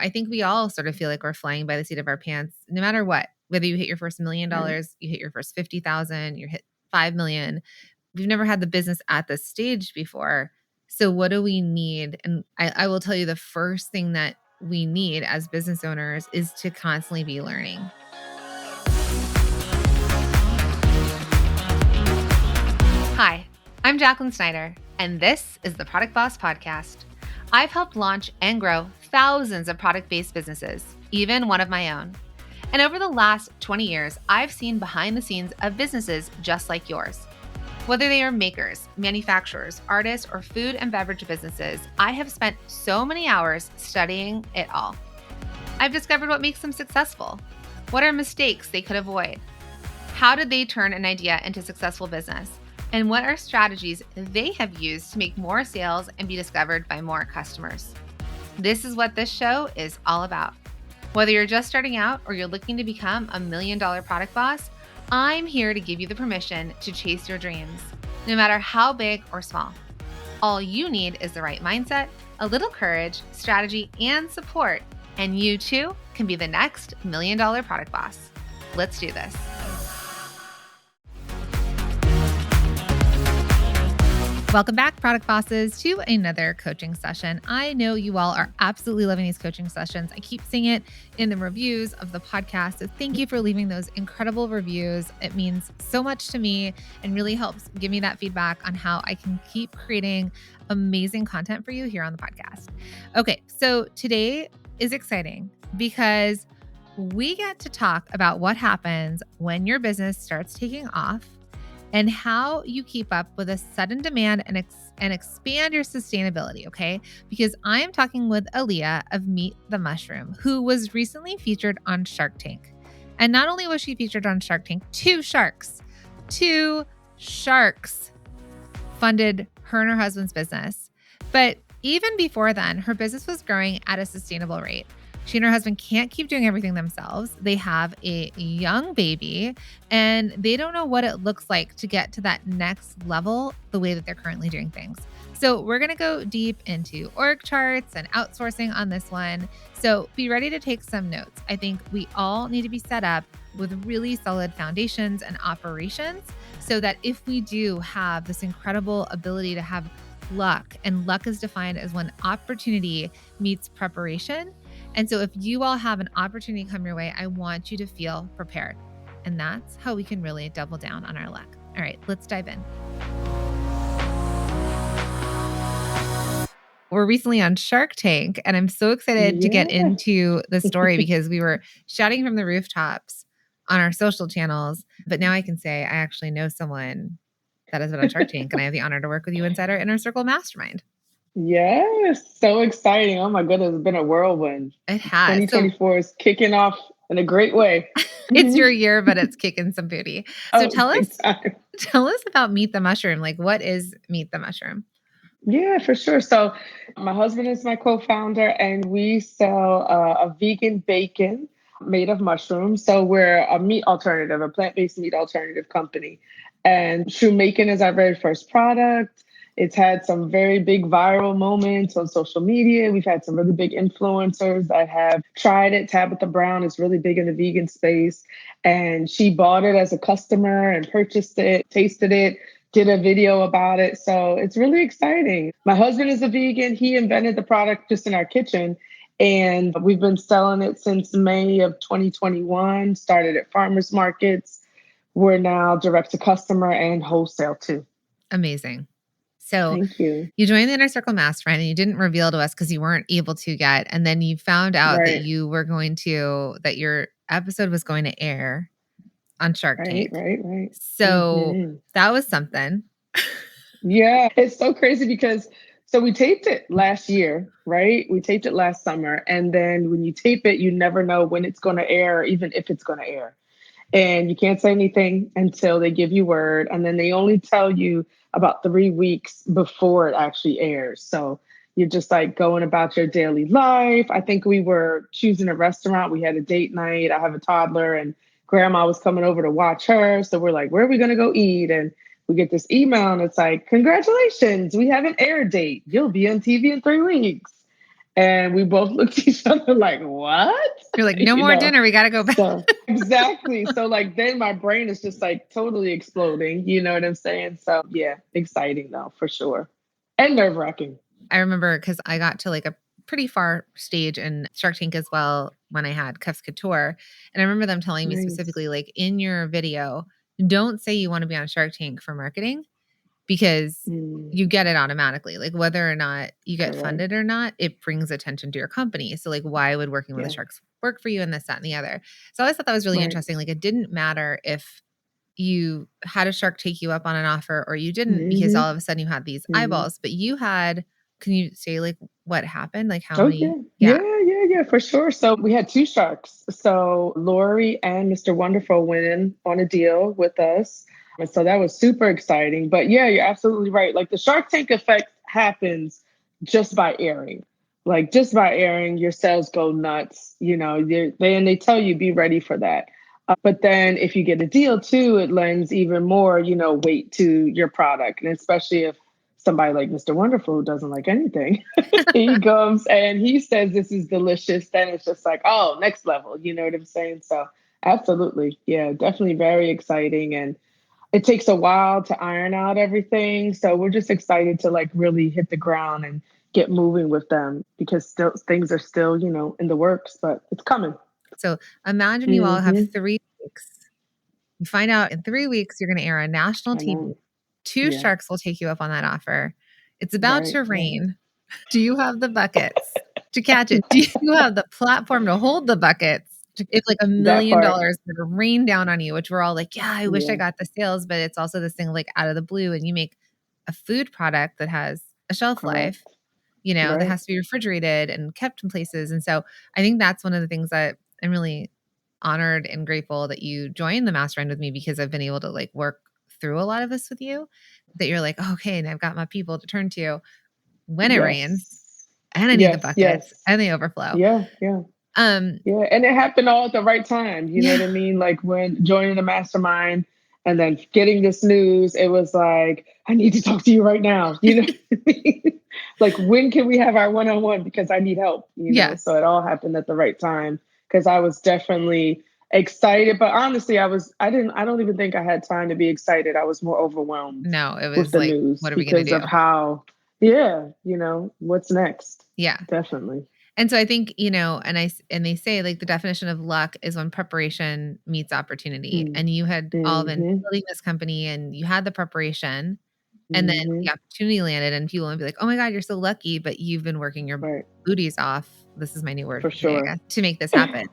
I think we all sort of feel like we're flying by the seat of our pants, no matter what, whether you hit your first $1 million, you hit your first 50,000, you hit 5 million. We've never had the business at this stage before. So what do we need? And I will tell you, the first thing that we need as business owners is to constantly be learning. Hi, I'm Jacqueline Snyder, and this is the Product Boss Podcast. I've helped launch and grow thousands of product-based businesses, even one of my own. And over the last 20 years, I've seen behind the scenes of businesses just like yours. Whether they are makers, manufacturers, artists, or food and beverage businesses, I have spent so many hours studying it all. I've discovered what makes them successful. What are mistakes they could avoid? How did they turn an idea into successful business? And what are strategies they have used to make more sales and be discovered by more customers? This is what this show is all about. Whether you're just starting out or you're looking to become $1 million product boss, I'm here to give you the permission to chase your dreams, no matter how big or small. All you need is the right mindset, a little courage, strategy, and support, and you too can be the next $1 million product boss. Let's do this. Welcome back, product bosses, to another coaching session. I know you all are absolutely loving these coaching sessions. I keep seeing it in the reviews of the podcast. So thank you for leaving those incredible reviews. It means so much to me and really helps give me that feedback on how I can keep creating amazing content for you here on the podcast. Okay, so today is exciting because we get to talk about what happens when your business starts taking off and how you keep up with a sudden demand and expand your sustainability, okay? Because I am talking with Aleah of Meet the Mushroom, who was recently featured on Shark Tank. And not only was she featured on Shark Tank, two sharks funded her and her husband's business. But even before then, her business was growing at a sustainable rate. She and her husband can't keep doing everything themselves. They have a young baby and they don't know what it looks like to get to that next level the way that they're currently doing things. So we're going to go deep into org charts and outsourcing on this one. So be ready to take some notes. I think we all need to be set up with really solid foundations and operations so that if we do have this incredible ability to have luck, and luck is defined as when opportunity meets preparation. And so if you all have an opportunity come your way, I want you to feel prepared. And that's how we can really double down on our luck. All right, let's dive in. We're recently on Shark Tank, and I'm so excited to get into the story because we were shouting from the rooftops on our social channels. But now I can say I actually know someone that has been on Shark Tank, and I have the honor to work with you inside our Inner Circle Mastermind. Yes, so exciting. Oh my goodness, it's been a whirlwind. It has. 2024 is kicking off in a great way. It's your year, but it's kicking some booty. So tell us about Meet the Mushroom. Like, what is Meet the Mushroom? Yeah, for sure. So my husband is my co-founder and we sell a vegan bacon made of mushrooms. So we're a meat alternative, a plant-based meat alternative company. And Shoemaking is our very first product. It's had some very big viral moments on social media. We've had some really big influencers that have tried it. Tabitha Brown is really big in the vegan space. And she bought it as a customer and purchased it, tasted it, did a video about it. So it's really exciting. My husband is a vegan. He invented the product just in our kitchen. And we've been selling it since May of 2021, started at farmers markets. We're now direct to customer and wholesale too. Amazing. So thank you. You joined the Inner Circle Mastermind and you didn't reveal to us because you weren't able to yet. And then you found out that you were that your episode was going to air on Shark Tank. Right. So that was something. Yeah, it's so crazy because we taped it last year, right? We taped it last summer. And then when you tape it, you never know when it's going to air, or even if it's going to air. And you can't say anything until they give you word. And then they only tell you about 3 weeks before it actually airs. So you're just like going about your daily life. I think we were choosing a restaurant. We had a date night. I have a toddler and grandma was coming over to watch her. So we're like, where are we going to go eat? And we get this email and it's like, congratulations, we have an air date. You'll be on TV in 3 weeks. And we both looked at each other like, what? You're like, no more dinner. We got to go back. So exactly. So like then my brain is just like totally exploding. You know what I'm saying? So yeah, exciting though, for sure. And nerve-wracking. I remember because I got to like a pretty far stage in Shark Tank as well when I had Cuffs Couture. And I remember them telling me specifically, like in your video, don't say you want to be on Shark Tank for marketing because you get it automatically. Like whether or not you get funded or not, it brings attention to your company. So like why would working with the sharks work for you and this, that, and the other? So I always thought that was really interesting. Like it didn't matter if you had a shark take you up on an offer or you didn't because all of a sudden you had these eyeballs, but you had, can you say like what happened? Like how many? Yeah, for sure. So we had two sharks. So Lori and Mr. Wonderful went in on a deal with us. And so that was super exciting. But yeah, you're absolutely right. Like the Shark Tank effect happens just by airing. Like just by airing, your sales go nuts. You know, they tell you be ready for that. But then if you get a deal too, it lends even more, weight to your product. And especially if somebody like Mr. Wonderful who doesn't like anything, he comes and he says this is delicious, then it's just like, oh, next level. You know what I'm saying? So absolutely. Yeah, definitely very exciting. And it takes a while to iron out everything. So we're just excited to like really hit the ground and get moving with them because still things are still, in the works, but it's coming. So imagine you all have 3 weeks. You find out in 3 weeks, you're going to air on national TV. 2 sharks will take you up on that offer. It's about to rain. Do you have the buckets to catch it? Do you have the platform to hold the buckets? It's like $1 million that rain down on you, which we're all like, yeah, I wish I got the sales, but it's also this thing like out of the blue. And you make a food product that has a shelf life, that has to be refrigerated and kept in places. And so I think that's one of the things that I'm really honored and grateful that you joined the mastermind with me because I've been able to like work through a lot of this with you, that you're like, oh, okay, and I've got my people to turn to when it rains and I need the buckets and the overflow. Yeah. And it happened all at the right time. You know what I mean? Like when joining the mastermind and then getting this news, it was like, I need to talk to you right now. You know what I mean? Like, when can we have our one-on-one? Because I need help, know? So it all happened at the right time because I was definitely excited. But honestly, I don't even think I had time to be excited. I was more overwhelmed. No, it was with the like, news what are we going to do? Because of how, what's next? Yeah, definitely. And so I think, and they say like the definition of luck is when preparation meets opportunity. And you had all been building this company and you had the preparation and then the opportunity landed and people would be like, oh my God, you're so lucky, but you've been working your booties off. This is my new word for sure to make this happen.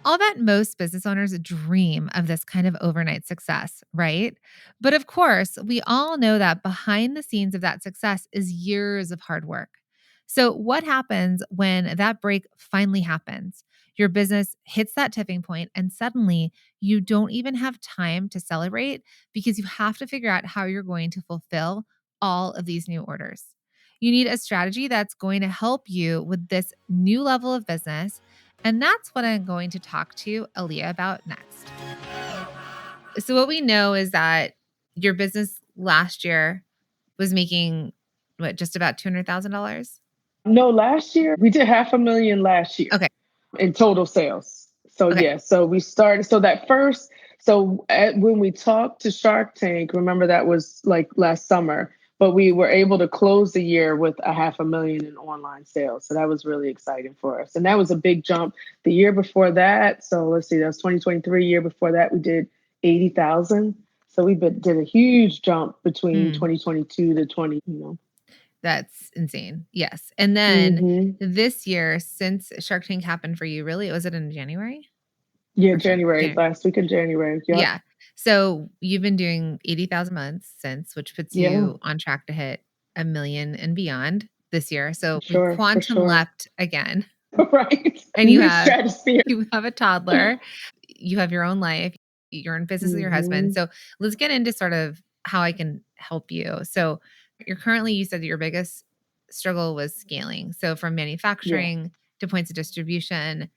I'll bet most business owners dream of this kind of overnight success, right? But of course, we all know that behind the scenes of that success is years of hard work. So, what happens when that break finally happens? Your business hits that tipping point, and suddenly you don't even have time to celebrate because you have to figure out how you're going to fulfill all of these new orders. You need a strategy that's going to help you with this new level of business. And that's what I'm going to talk to Aleah about next. So what we know is that your business last year was making just about $200,000? No, last year we did $500,000 last year. Okay. In total sales. So so we started. So when we talked to Shark Tank, remember that was like last summer, but we were able to close the year with $500,000 in online sales. So that was really exciting for us. And that was a big jump. The year before that, so let's see, that was 2023. Year before that, we did 80,000. So we did a huge jump between 2022 to 20. That's insane. Yes. And then this year, since Shark Tank happened for you, really, was it in January? Yeah, January. Last week in January. Yep. Yeah. So you've been doing 80,000 months since, which puts you on track to hit 1 million and beyond this year. So we quantum leapt again. Right. And you have a toddler, you have your own life, you're in business with your husband. So let's get into sort of how I can help you. So you said that your biggest struggle was scaling. So from manufacturing to points of distribution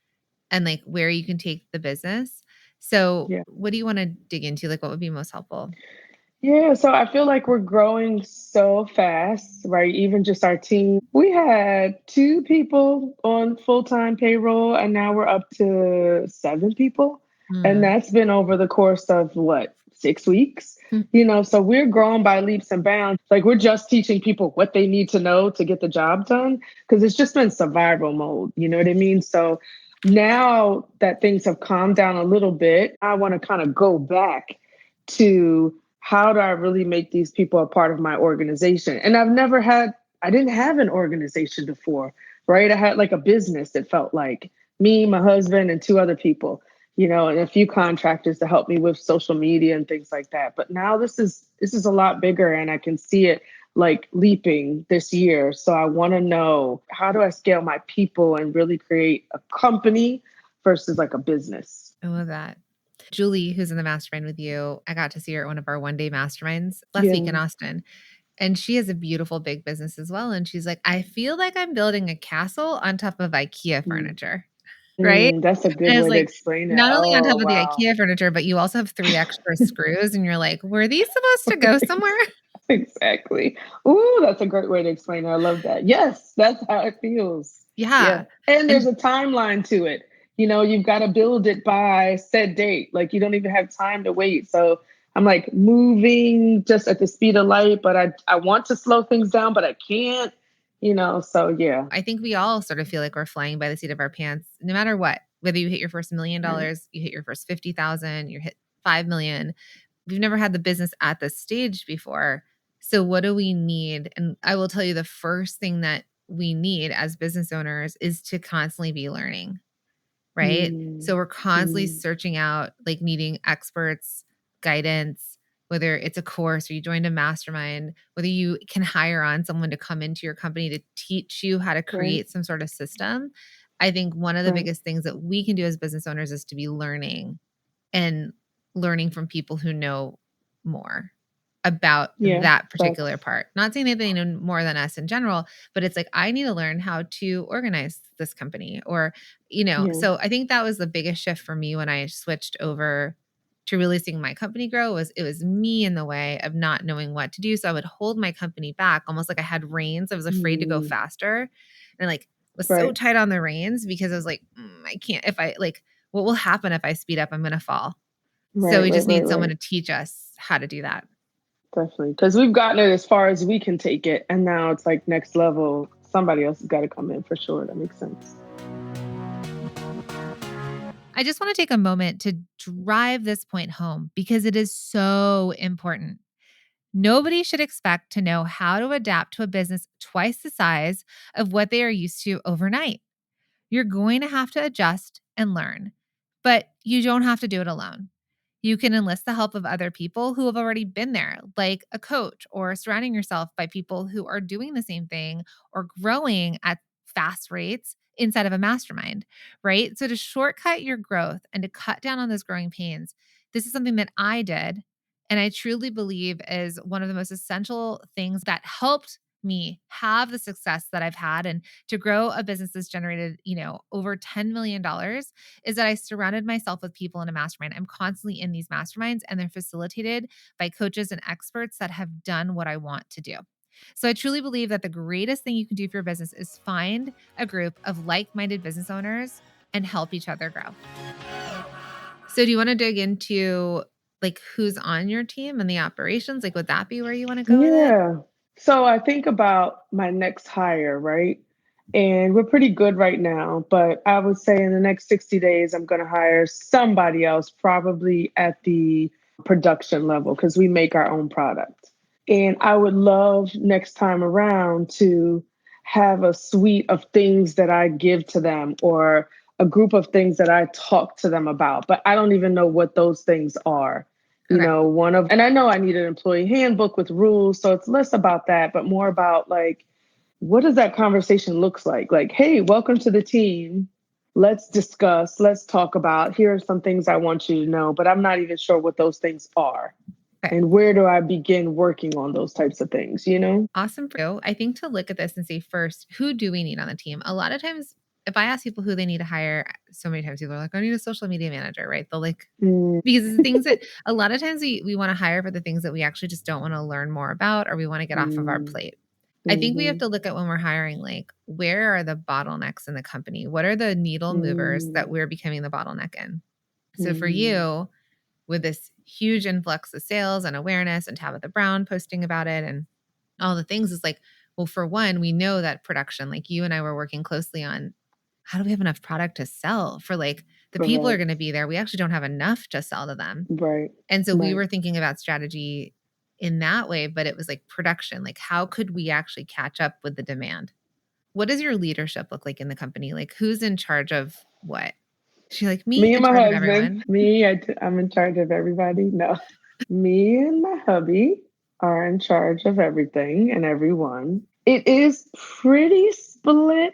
and like where you can take the business. So what do you want to dig into? Like what would be most helpful? Yeah, so I feel like we're growing so fast, right? Even just our team. We had two people on full-time payroll, and now we're up to seven people. And Mm. that's been over the course of what, 6 weeks? So we're growing by leaps and bounds. Like we're just teaching people what they need to know to get the job done because it's just been survival mode. You know what I mean? So now that things have calmed down a little bit, I want to kind of go back to how do I really make these people a part of my organization? And I didn't have an organization before, right? I had like a business that felt like me, my husband, and two other people, and a few contractors to help me with social media and things like that. But now this is a lot bigger and I can see it like leaping this year. So I want to know, how do I scale my people and really create a company versus like a business? I love that. Julie, who's in the mastermind with you, I got to see her at one of our one-day masterminds last week in Yeah. Austin. And she has a beautiful big business as well. And she's like, I feel like I'm building a castle on top of IKEA Mm. furniture. Right? That's a good And it's way to like, explain it. not only on Oh, top of the wow. IKEA furniture, but you also have 3 extra screws and you're like, "Were these supposed to go somewhere?" Exactly. Ooh, that's a great way to explain it. I love that. Yes, that's how it feels. Yeah. Yeah. And there's And a timeline to it. You've got to build it by said date. Like you don't even have time to wait. So I'm like moving just at the speed of light, but I want to slow things down, but I can't, so yeah. I think we all sort of feel like we're flying by the seat of our pants no matter what. Whether you hit your first $1 million, Right. you hit your first 50,000, you hit 5 million. We've never had the business at this stage before. So what do we need? And I will tell you the first thing that we need as business owners is to constantly be learning. Right? So Mm, we're constantly mm, searching out, like needing experts, guidance, whether it's a course or you joined a mastermind, whether you can hire on someone to come into your company to teach you how to right, create some sort of system. I think one of the right. biggest things that we can do as business owners is to be learning and learning from people who know more about Yeah, that particular facts. part. Not saying that they know more than us in general, but it's like, I need to learn how to organize this company or, Yeah. so I think that was the biggest shift for me when I switched over to really seeing my company grow was it was me in the way of not knowing what to do. So I would hold my company back almost like I had reins. I was afraid to go Mm, faster and like was so right, tight on the reins because I was like, I can't, if I like, what will happen if I speed up? I'm going to fall. So right, we right, just right, need someone right. to teach us how to do that. Definitely. Because we've gotten it as far as we can take it. And now it's like next level. Somebody else has got to come in for sure. That makes sense. I just want to take a moment to drive this point home because it is so important. Nobody should expect to know how to adapt to a business twice the size of what they are used to overnight. You're going to have to adjust and learn, but you don't have to do it alone. You can enlist the help of other people who have already been there, like a coach, or surrounding yourself by people who are doing the same thing or growing at fast rates inside of a mastermind, right? So, to shortcut your growth and to cut down on those growing pains, this is something that I did. And I truly believe is one of the most essential things that helped me have the success that I've had and to grow a business that's generated, over $10 million is that I surrounded myself with people in a mastermind. I'm constantly in these masterminds and they're facilitated by coaches and experts that have done what I want to do. So I truly believe that the greatest thing you can do for your business is find a group of like-minded business owners and help each other grow. So do you want to dig into like who's on your team and the operations? Like, would that be where you want to go with it? Yeah. So I think about my next hire, right? And we're pretty good right now, but I would say in the next 60 days, I'm going to hire somebody else, probably at the production level, because we make our own product. And I would love next time around to have a suite of things that I give to them or a group of things that I talk to them about, but I don't even know what those things are. Okay. And I know I need an employee handbook with rules. So it's less about that, but more about like, what does that conversation looks like? Like, hey, welcome to the team. Let's discuss, let's talk about, here are some things I want you to know, but I'm not even sure what those things are. Okay. And where do I begin working on those types of things, Awesome for you. I think to look at this and say first, who do we need on the team? A lot of times if I ask people who they need to hire, so many times people are like, I need a social media manager, right? They'll like, Mm, because the things that a lot of times we want to hire for the things that we actually just don't want to learn more about or we want to get off of our mm, plate. I think we have mhm, to look at when we're hiring, like, where are the bottlenecks in the company? What are the needle movers that mm, we're becoming the bottleneck in? So for mhm. you, with this huge influx of sales and awareness and Tabitha Brown posting about it and all the things, is like, well, for one, we know that production, like you and I were working closely on, how do we have enough product to sell for, like, the people are going to Correct. be there. We actually don't have enough to sell to them. Right. And so we Right. were thinking about strategy in that way, but it was like production. Like, how could we actually catch up with the demand? What does your leadership look like in the company? Like, who's in charge of what? She like, me Me and in my charge of husband, everyone. I'm in charge of everybody. No, me and my hubby are in charge of everything and everyone. It is pretty split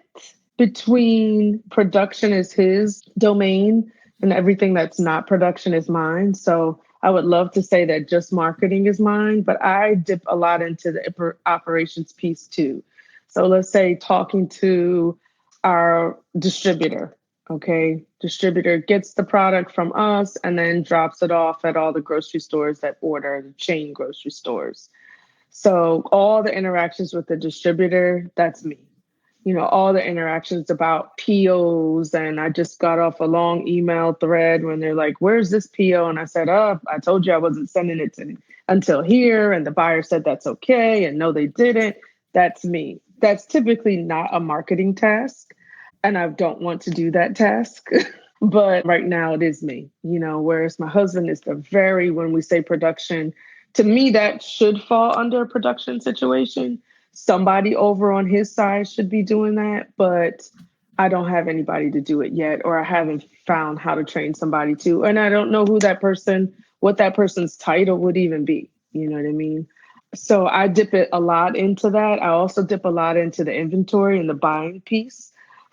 between production is his domain and everything that's not production is mine. So I would love to say that just marketing is mine, but I dip a lot into the operations piece too. So let's say talking to our distributor. Okay, distributor gets the product from us and then drops it off at all the grocery stores that order, the chain grocery stores. So all the interactions with the distributor, that's me. All the interactions about POs. And I just got off a long email thread when they're like, where's this PO? And I said, oh, I told you I wasn't sending it until here. And the buyer said that's okay. And no, they didn't. That's me. That's typically not a marketing task. And I don't want to do that task. But right now it is me, whereas my husband is when we say production, to me, that should fall under a production situation. Somebody over on his side should be doing that, but I don't have anybody to do it yet, or I haven't found how to train somebody to. And I don't know what that person's title would even be. You know what I mean? So I dip it a lot into that. I also dip a lot into the inventory and the buying piece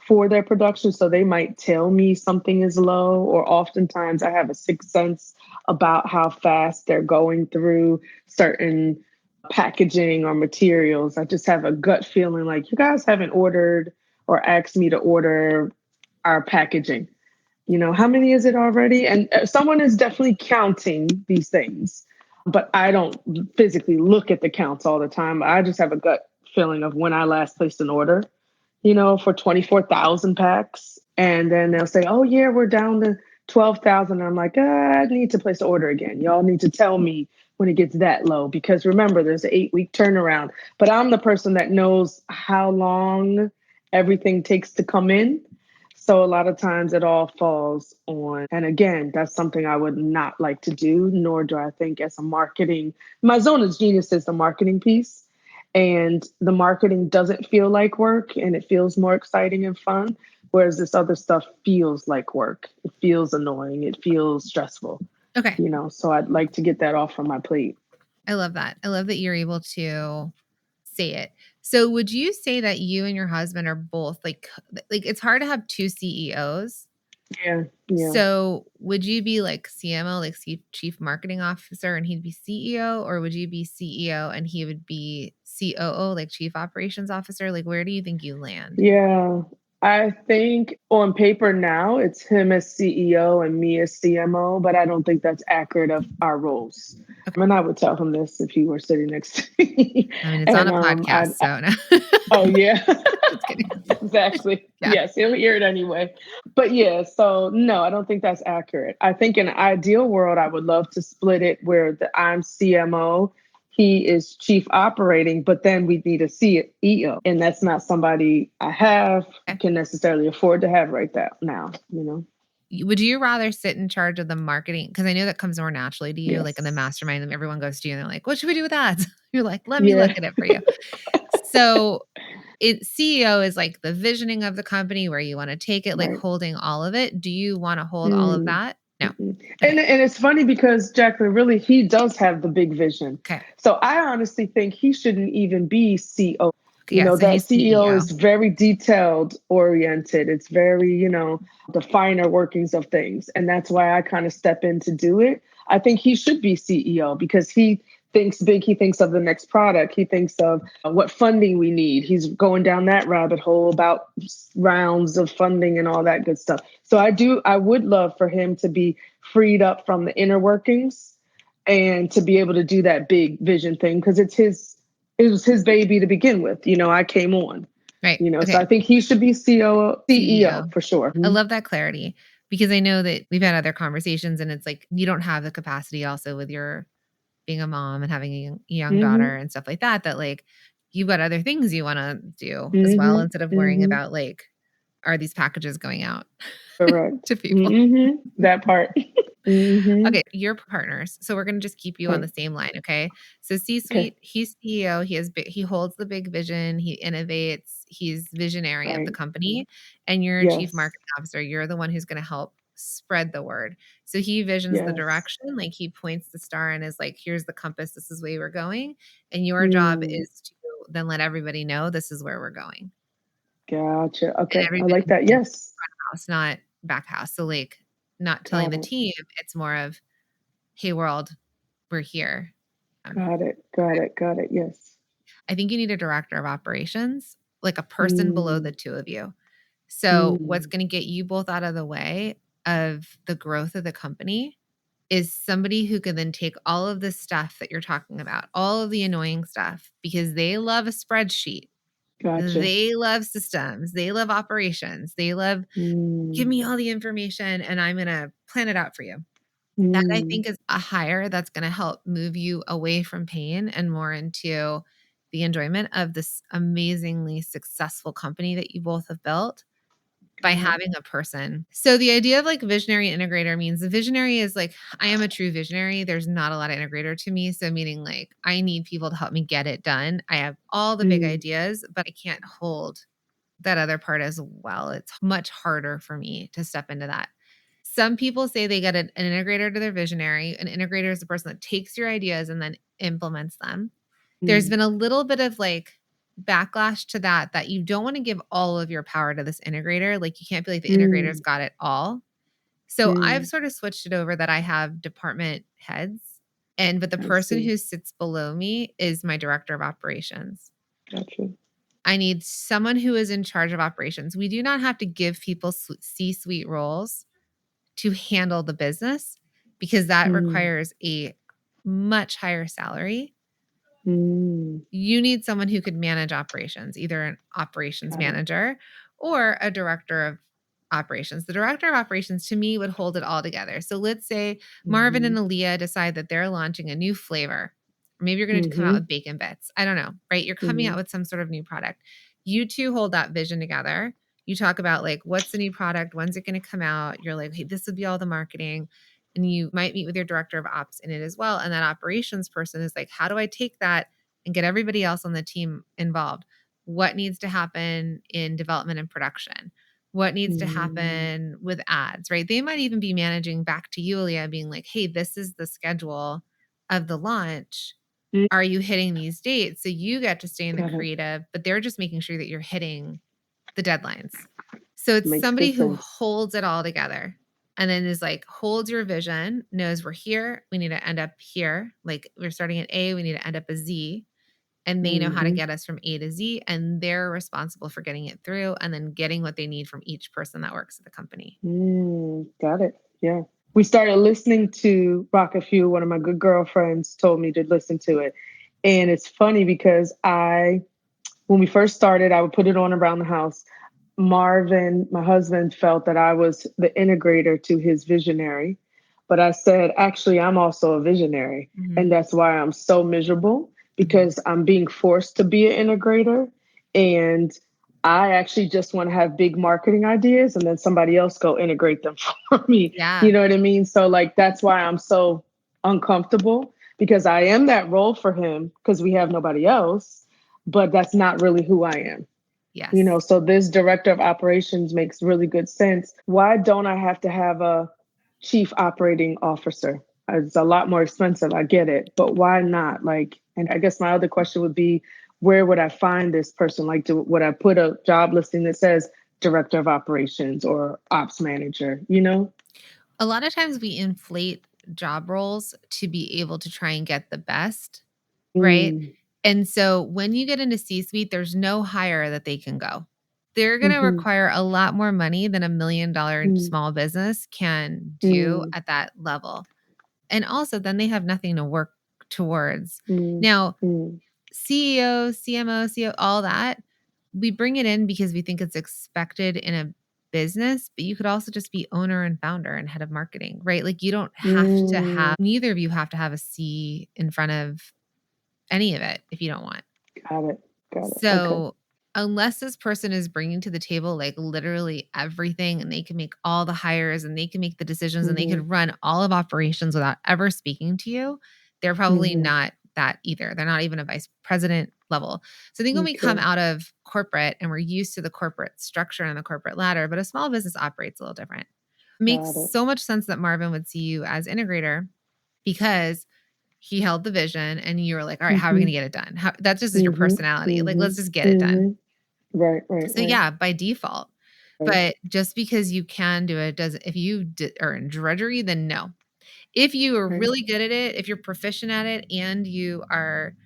for their production. So they might tell me something is low, or oftentimes I have a sixth sense about how fast they're going through certain packaging or materials. I just have a gut feeling like you guys haven't ordered or asked me to order our packaging. How many is it already? And someone is definitely counting these things, but I don't physically look at the counts all the time. I just have a gut feeling of when I last placed an order, for 24,000 packs. And then they'll say, oh, yeah, we're down to 12,000. I'm like, I need to place an order again. Y'all need to tell me when it gets that low, because remember, there's an 8-week turnaround. But I'm the person that knows how long everything takes to come in. So a lot of times it all falls on. And again, that's something I would not like to do, nor do I think as a marketing. My zone of genius is the marketing piece. And the marketing doesn't feel like work, and it feels more exciting and fun. Whereas this other stuff feels like work. It feels annoying. It feels stressful, Okay. so I'd like to get that off from my plate. I love that. I love that you're able to say it. So would you say that you and your husband are both like it's hard to have two CEOs? Yeah. Yeah. So would you be like CMO, like chief marketing officer, and he'd be CEO, or would you be CEO and he would be COO, like chief operations officer? Like, where do you think you land? Yeah. I think on paper now it's him as CEO and me as CMO, but I don't think that's accurate of our roles. Okay. And I would tell him this if he were sitting next to me. I mean, it's on And a podcast, so no. oh yeah, Just kidding. exactly. Yeah. Yes, he'll hear it anyway. But yeah, so no, I don't think that's accurate. I think in an ideal world, I would love to split it where I'm CMO, he is chief operating, but then we need a CEO, and that's not somebody I have Okay. can necessarily afford to have right now. Would you rather sit in charge of the marketing? Because I know that comes more naturally to you, like in the Yes. mastermind, and everyone goes to you and they're like, what should we do with that? You're like, let me look Yeah. at it for you. So CEO is like the visioning of the company, where you want to take it, like Right. holding all of it. Do you want to hold all of Mm. that? No. Mm-mm. Okay. And it's funny because Jacqueline, really, he does have the big vision. Okay. So I honestly think he shouldn't even be CEO. Yeah. So That he's CEO CEO. is very detailed oriented. It's very, the finer workings of things. And that's why I kind of step in to do it. I think he should be CEO because he thinks big. He thinks of the next product. He thinks of what funding we need. He's going down that rabbit hole about rounds of funding and all that good stuff. So I would love for him to be freed up from the inner workings and to be able to do that big vision thing, because it was his baby to begin with. I came on, Right. so I think he should be CEO for sure. I love that clarity, because I know that we've had other conversations and it's like, you don't have the capacity also with your being a mom and having a young daughter and stuff like that, like you've got other things you want to do as well, instead of worrying about like, are these packages going out Correct. to people? That part. Okay, your partners. So we're going to just keep you on the same line. Okay. So C-suite, he's CEO. He holds the big vision. He innovates. He's visionary of the company, and you're a chief marketing officer. You're the one who's going to help spread the word. So he visions the direction, like he points the star and is like, here's the compass. This is where we're going. And your job is to then let everybody know this is where we're going. Gotcha. Okay. I like that. Yes. Front house, not back house. So like, not telling the team, it's more of, hey world, we're here. Got it. Yes. I think you need a director of operations, like a person below the two of you. So what's going to get you both out of the way of the growth of the company is somebody who can then take all of this stuff that you're talking about, all of the annoying stuff, because they love a spreadsheet. Gotcha. They love systems. They love operations. They love, give me all the information and I'm going to plan it out for you. That I think is a hire that's going to help move you away from pain and more into the enjoyment of this amazingly successful company that you both have built by having a person. So the idea of like visionary integrator means the visionary is like, I am a true visionary. There's not a lot of integrator to me. So meaning like, I need people to help me get it done. I have all the big ideas, but I can't hold that other part as well. It's much harder for me to step into that. Some people say they get an integrator to their visionary. An integrator is the person that takes your ideas and then implements them. There's been a little bit of like backlash to that you don't want to give all of your power to this integrator. Like you can't be like the integrator's got it all. So I've sort of switched it over that I have department heads, but the person who sits below me is my director of operations. Gotcha. I need someone who is in charge of operations. We do not have to give people C-suite roles to handle the business, because that requires a much higher salary. You need someone who could manage operations, either an operations manager or a director of operations. The director of operations to me would hold it all together. So let's say Marvin and Aleah decide that they're launching a new flavor. Or maybe you're going to come out with bacon bits. I don't know, right? You're coming out with some sort of new product. You two hold that vision together. You talk about like, what's the new product? When's it going to come out? You're like, hey, this would be all the marketing. And you might meet with your director of ops in it as well. And that operations person is like, how do I take that and get everybody else on the team involved? What needs to happen in development and production? What needs to happen with ads, right? They might even be managing back to you, Aleah, being like, hey, this is the schedule of the launch. Are you hitting these dates? So you get to stay in the creative, but they're just making sure that you're hitting the deadlines. So it's somebody who holds it all together and then is like, holds your vision, knows we're here. We need to end up here. Like we're starting at A, we need to end up at Z. And they know how to get us from A to Z, and they're responsible for getting it through and then getting what they need from each person that works at the company. Got it. Yeah. We started listening to Rock a Few. One of my good girlfriends told me to listen to it. And it's funny because when we first started, I would put it on around the house. Marvin, my husband, felt that I was the integrator to his visionary. But I said, actually, I'm also a visionary. And that's why I'm so miserable, because I'm being forced to be an integrator. And I actually just want to have big marketing ideas and then somebody else go integrate them for me. Yeah. You know what I mean? So like, that's why I'm so uncomfortable, because I am that role for him because we have nobody else, but that's not really who I am. Yes. So this director of operations makes really good sense. Why don't I have to have a chief operating officer? It's a lot more expensive. I get it, but why not? Like, and I guess my other question would be, where would I find this person? Like, would I put a job listing that says director of operations or ops manager, A lot of times we inflate job roles to be able to try and get the best right? Mm. And so when you get into C-suite, there's no higher that they can go. They're going to Mhm. require a lot more money than $1 million Mm. small business can do Mm. at that level. And also, then they have nothing to work towards. Mm. Now, Mm. CEO, CMO, CEO, all that, we bring it in because we think it's expected in a business, but you could also just be owner and founder and head of marketing, right? Like you don't have to have, neither of you have to have a C in front of any of it if you don't want. Got it. Got it. Okay. So, unless this person is bringing to the table like literally everything and they can make all the hires and they can make the decisions and they Mhm. can run all of operations without ever speaking to you, they're probably Mhm. not that either. They're not even a vice president level. So, I think when we come Okay. out of corporate and we're used to the corporate structure and the corporate ladder, but a small business operates a little different. Makes Got it. so much sense that Marvin would see you as integrator because he held the vision and you were like, all right, how are we going to Mhm. get it done? That just is your Mhm. personality. Like, let's Mhm. just get it done. Mhm. Right. Right. So Right. yeah, by default. Right. But just because you can do it doesn't, if you are in drudgery, then no. If you are Right. really good at it, if you're proficient at it and you are,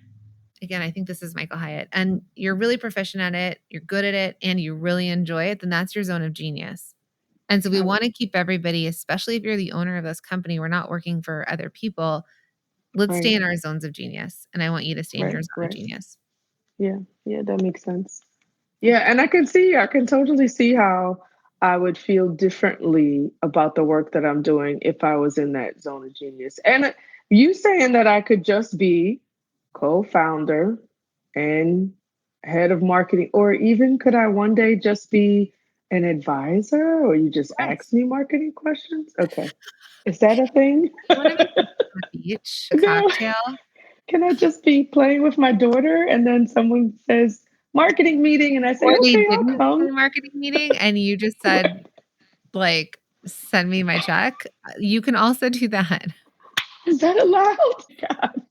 again, I think this is Michael Hyatt, and you're really proficient at it, you're good at it, and you really enjoy it, then that's your zone of genius. And so we Got want it. to keep everybody, especially if you're the owner of this company, we're not working for other people. Let's stay Right. in our zones of genius. And I want you to stay in your Right. zone of Right. genius. Yeah. Yeah. That makes sense. Yeah, and I can totally see how I would feel differently about the work that I'm doing if I was in that zone of genius. And you saying that I could just be co-founder and head of marketing, or even could I one day just be an advisor, or you just Yes. ask me marketing questions? Okay. Is that a thing? You want to be on the beach, a No. cocktail. Can I just be playing with my daughter and then someone says marketing meeting and I say, Or they okay, I'll didn't say come. marketing meeting and you just said, like, "Send me my check." You can also do that. Is that allowed? God. Wow,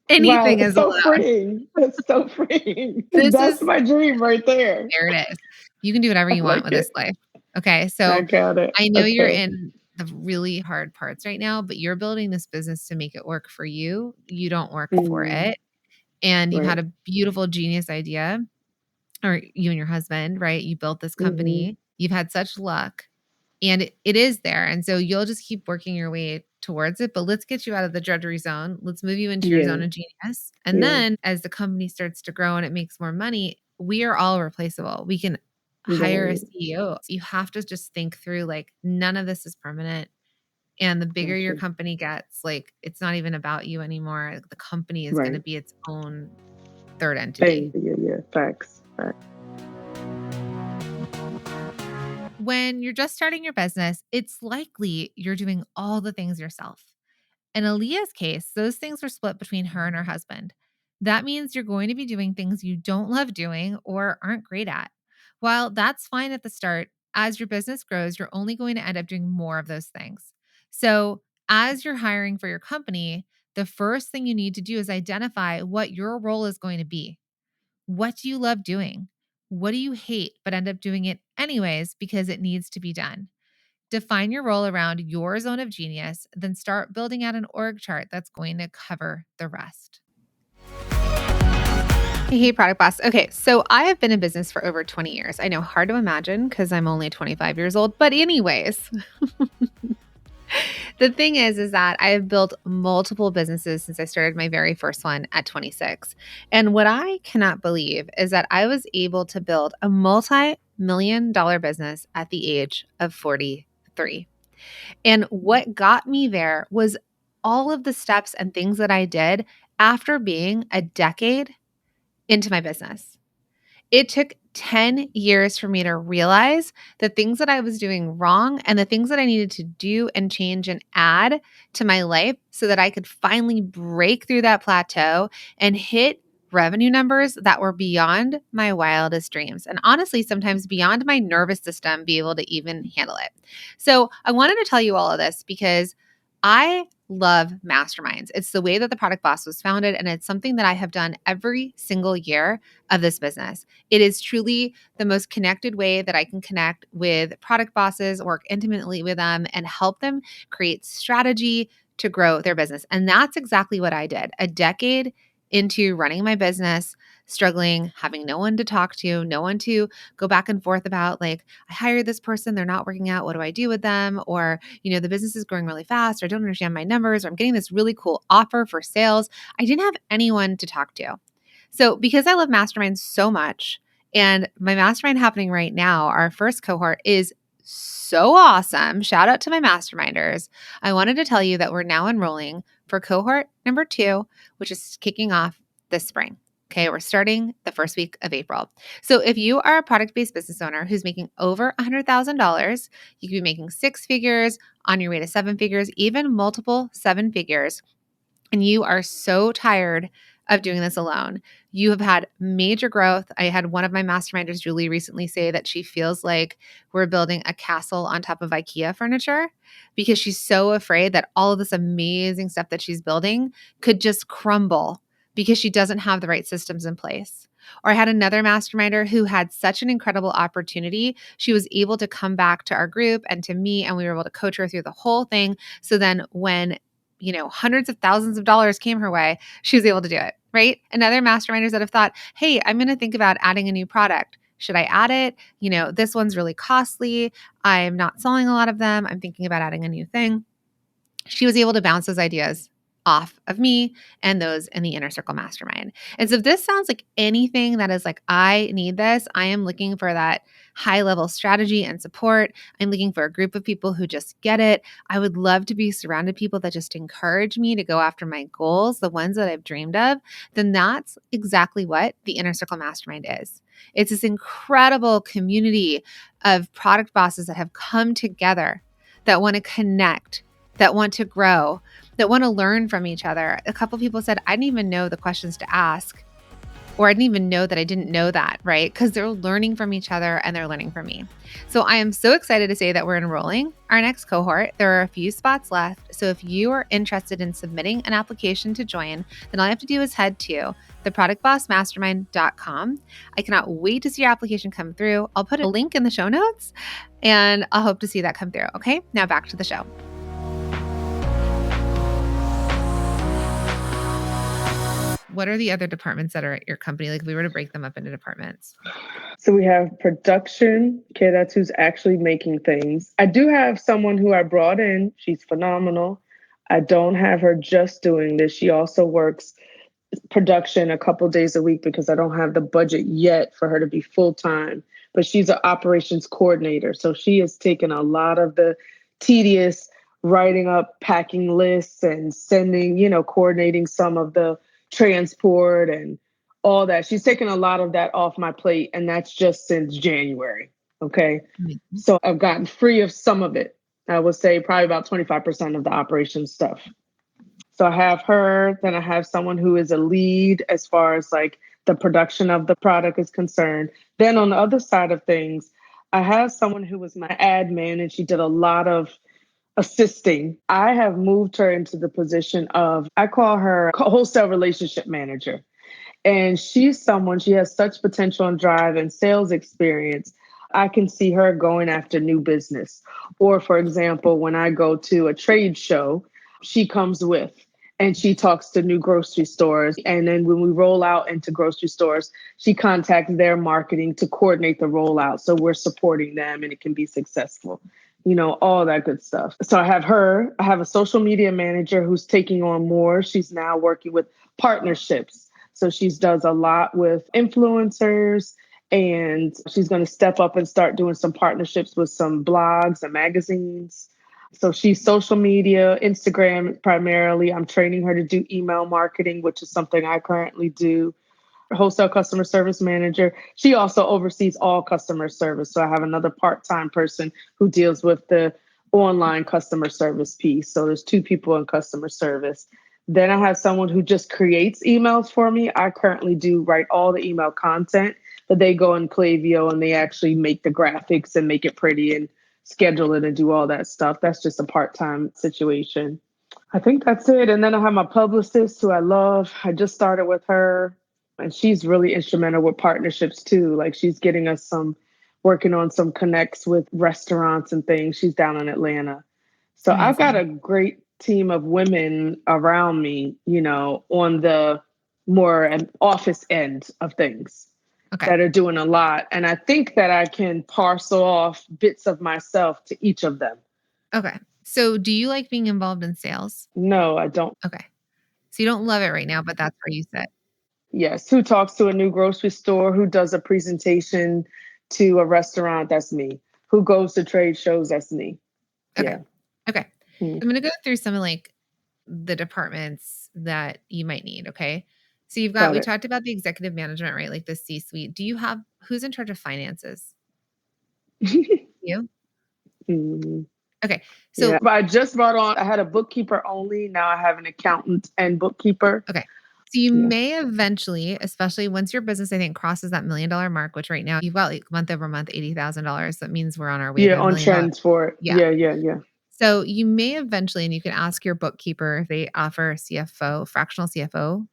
Anything it's is so allowed. freeing. It's so freeing. This That's is my dream right there. there it is. You can do whatever I you want like with this it. life. Okay, I so got it. I know you're Okay. in the really hard parts right now, but you're building this business to make it work for you. You don't work for Mm, it, and you've right. had a beautiful genius idea, or you and your husband, right? You built this Mm-hmm. company. You've had such luck. And it is there. And so you'll just keep working your way towards it. But let's get you out of the drudgery zone. Let's move you into your Yeah. zone of genius. And Yeah. then as the company starts to grow and it makes more money, we are all replaceable. We can hire a Right. CEO. So you have to just think through like none of this is permanent. And the bigger your Gotcha. company gets, like it's not even about you anymore. The company is going to Right. be its own third Thing. entity. Yeah. Yeah. Facts. Facts. When you're just starting your business, it's likely you're doing all the things yourself. In Aaliyah's case, those things were split between her and her husband. That means you're going to be doing things you don't love doing or aren't great at. While that's fine at the start, as your business grows, you're only going to end up doing more of those things. So, as you're hiring for your company, the first thing you need to do is identify what your role is going to be. What do you love doing? What do you hate but end up doing it anyways because it needs to be done? Define your role around your zone of genius, then start building out an org chart that's going to cover the rest. Hey, Product Boss. Okay, so I have been in business for over 20 years. I know, hard to imagine because I'm only 25 years old. But, anyways, the thing is that I have built multiple businesses since I started my very first one at 26. And what I cannot believe is that I was able to build a multi-million-dollar business at the age of 43. And what got me there was all of the steps and things that I did after being a decade into my business. It took 10 years for me to realize the things that I was doing wrong and the things that I needed to do and change and add to my life so that I could finally break through that plateau and hit revenue numbers that were beyond my wildest dreams. And honestly, sometimes beyond my nervous system be able to even handle it. So I wanted to tell you all of this because I love masterminds. It's the way that the Product Boss was founded, and it's something that I have done every single year of this business. It is truly the most connected way that I can connect with product bosses, work intimately with them, and help them create strategy to grow their business. And that's exactly what I did. A decade into running my business, struggling, having no one to talk to, no one to go back and forth about, like, I hired this person, they're not working out. What do I do with them? Or, the business is growing really fast, or I don't understand my numbers, or I'm getting this really cool offer for sales. I didn't have anyone to talk to. So because I love Mastermind so much, and my Mastermind happening right now, our first cohort is so awesome. Shout out to my Masterminders. I wanted to tell you that we're now enrolling for cohort number 2, which is kicking off this spring. Okay, we're starting the first week of April. So if you are a product-based business owner who's making over $100,000, you could be making 6 figures, on your way to 7 figures, even multiple 7 figures, and you are so tired of doing this alone. You have had major growth. I had one of my masterminders, Julie, recently say that she feels like we're building a castle on top of IKEA furniture because she's so afraid that all of this amazing stuff that she's building could just crumble because she doesn't have the right systems in place. Or I had another masterminder who had such an incredible opportunity. She was able to come back to our group and to me, and we were able to coach her through the whole thing. So then when hundreds of thousands of dollars came her way, she was able to do it, right? And other masterminders that have thought, hey, I'm going to think about adding a new product. Should I add it? This one's really costly. I'm not selling a lot of them. I'm thinking about adding a new thing. She was able to bounce those ideas off of me and those in the Inner Circle Mastermind. And so if this sounds like anything that is like, I need this, I am looking for that high level strategy and support. I'm looking for a group of people who just get it. I would love to be surrounded people that just encourage me to go after my goals, the ones that I've dreamed of. Then that's exactly what the Inner Circle Mastermind is. It's this incredible community of product bosses that have come together, that want to connect, that want to grow, that want to learn from each other. A couple people said, I didn't even know the questions to ask, or I didn't even know that I didn't know that, right? Because they're learning from each other and they're learning from me. So I am so excited to say that we're enrolling our next cohort. There are a few spots left. So if you are interested in submitting an application to join, then all you have to do is head to theproductbossmastermind.com. I cannot wait to see your application come through. I'll put a link in the show notes and I'll hope to see that come through. Okay, now back to the show. What are the other departments that are at your company? Like if we were to break them up into departments. So we have production. Okay, that's who's actually making things. I do have someone who I brought in. She's phenomenal. I don't have her just doing this. She also works production a couple days a week because I don't have the budget yet for her to be full-time. But she's an operations coordinator. So she has taken a lot of the tedious writing up packing lists and sending, coordinating some of the transport and all that. She's taken a lot of that off my plate, and that's just since January. Okay. Mm-hmm. So I've gotten free of some of it. I would say probably about 25% of the operation stuff. So I have her, then I have someone who is a lead as far as like the production of the product is concerned. Then on the other side of things, I have someone who was my admin, and she did a lot of assisting. I have moved her into the position of, I call her wholesale relationship manager. And she has such potential and drive and sales experience. I can see her going after new business. Or for example, when I go to a trade show, she comes with and she talks to new grocery stores. And then when we roll out into grocery stores, she contacts their marketing to coordinate the rollout. So we're supporting them and it can be successful. All that good stuff. So I have her. I have a social media manager who's taking on more. She's now working with partnerships. So she does a lot with influencers, and she's going to step up and start doing some partnerships with some blogs and magazines. So she's social media, Instagram primarily. I'm training her to do email marketing, which is something I currently do. Wholesale customer service manager. She also oversees all customer service. So I have another part-time person who deals with the online customer service piece. So there's 2 people in customer service. Then I have someone who just creates emails for me. I currently do write all the email content, but they go in Klaviyo and they actually make the graphics and make it pretty and schedule it and do all that stuff. That's just a part-time situation. I think that's it. And then I have my publicist who I love. I just started with her. And she's really instrumental with partnerships too. Like she's getting us working on some connects with restaurants and things. She's down in Atlanta. So amazing. I've got a great team of women around me, on the more an office end of things Okay. that are doing a lot. And I think that I can parcel off bits of myself to each of them. Okay. So do you like being involved in sales? No, I don't. Okay. So you don't love it right now, but that's where you sit. Yes. Who talks to a new grocery store? Who does a presentation to a restaurant? That's me. Who goes to trade shows? That's me. Okay. Yeah. Okay. Mm. I'm going to go through some of like the departments that you might need. Okay. So you've got, Got we it. talked about the executive management, right? Like the C-suite. Do you have, who's in charge of finances? You? Mm. Okay. Yeah. So, But I just brought on, I had a bookkeeper only. Now I have an accountant and bookkeeper. okay. So you Yeah. may eventually, especially once your business, I think, crosses that $1 million mark, which right now you've got like month over month, $80,000. That means we're on our way to Yeah. $1 On million. trends for it. Yeah. Yeah. So you may eventually, and you can ask your bookkeeper if they offer CFO, fractional CFO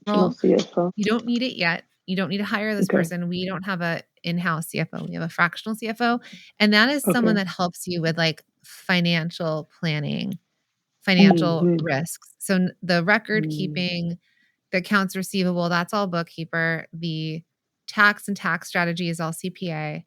role. CFO. You don't need it yet. You don't need to hire this Okay. person. We don't have a in-house CFO. We have a fractional CFO. And that is someone Okay. that helps you with like financial planning, financial risks. So the record keeping, the accounts receivable, that's all bookkeeper. The tax and tax strategy is all CPA.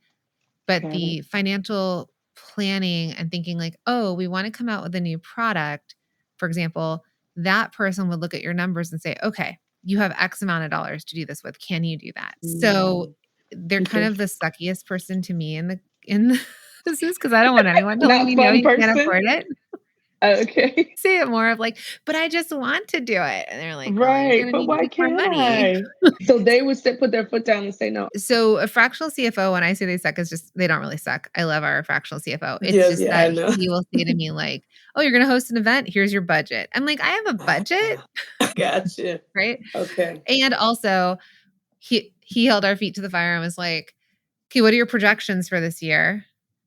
But Got the it. financial planning and thinking like, oh, we want to come out with a new product, for example, that person would look at your numbers and say, okay, you have X amount of dollars to do this with. Can you do that? So they're kind Okay. of the suckiest person to me in the business because I don't want anyone telling Not me no, fun you can't person. afford it. Okay. Say it more of like, but I just want to do it. And they're like, well, you're Right. going to But need to why make more can't money. I? So they would put their foot down and say no. So a fractional CFO, when I say they suck, is just they don't really suck. I love our fractional CFO. It's Yes, just yeah, I that know. he will say to me like, "Oh, you're going to host an event. Here's your budget." I'm like, "I have a budget." Gotcha. Right? Okay. And also he held our feet to the fire and was like, "Okay, what are your projections for this year?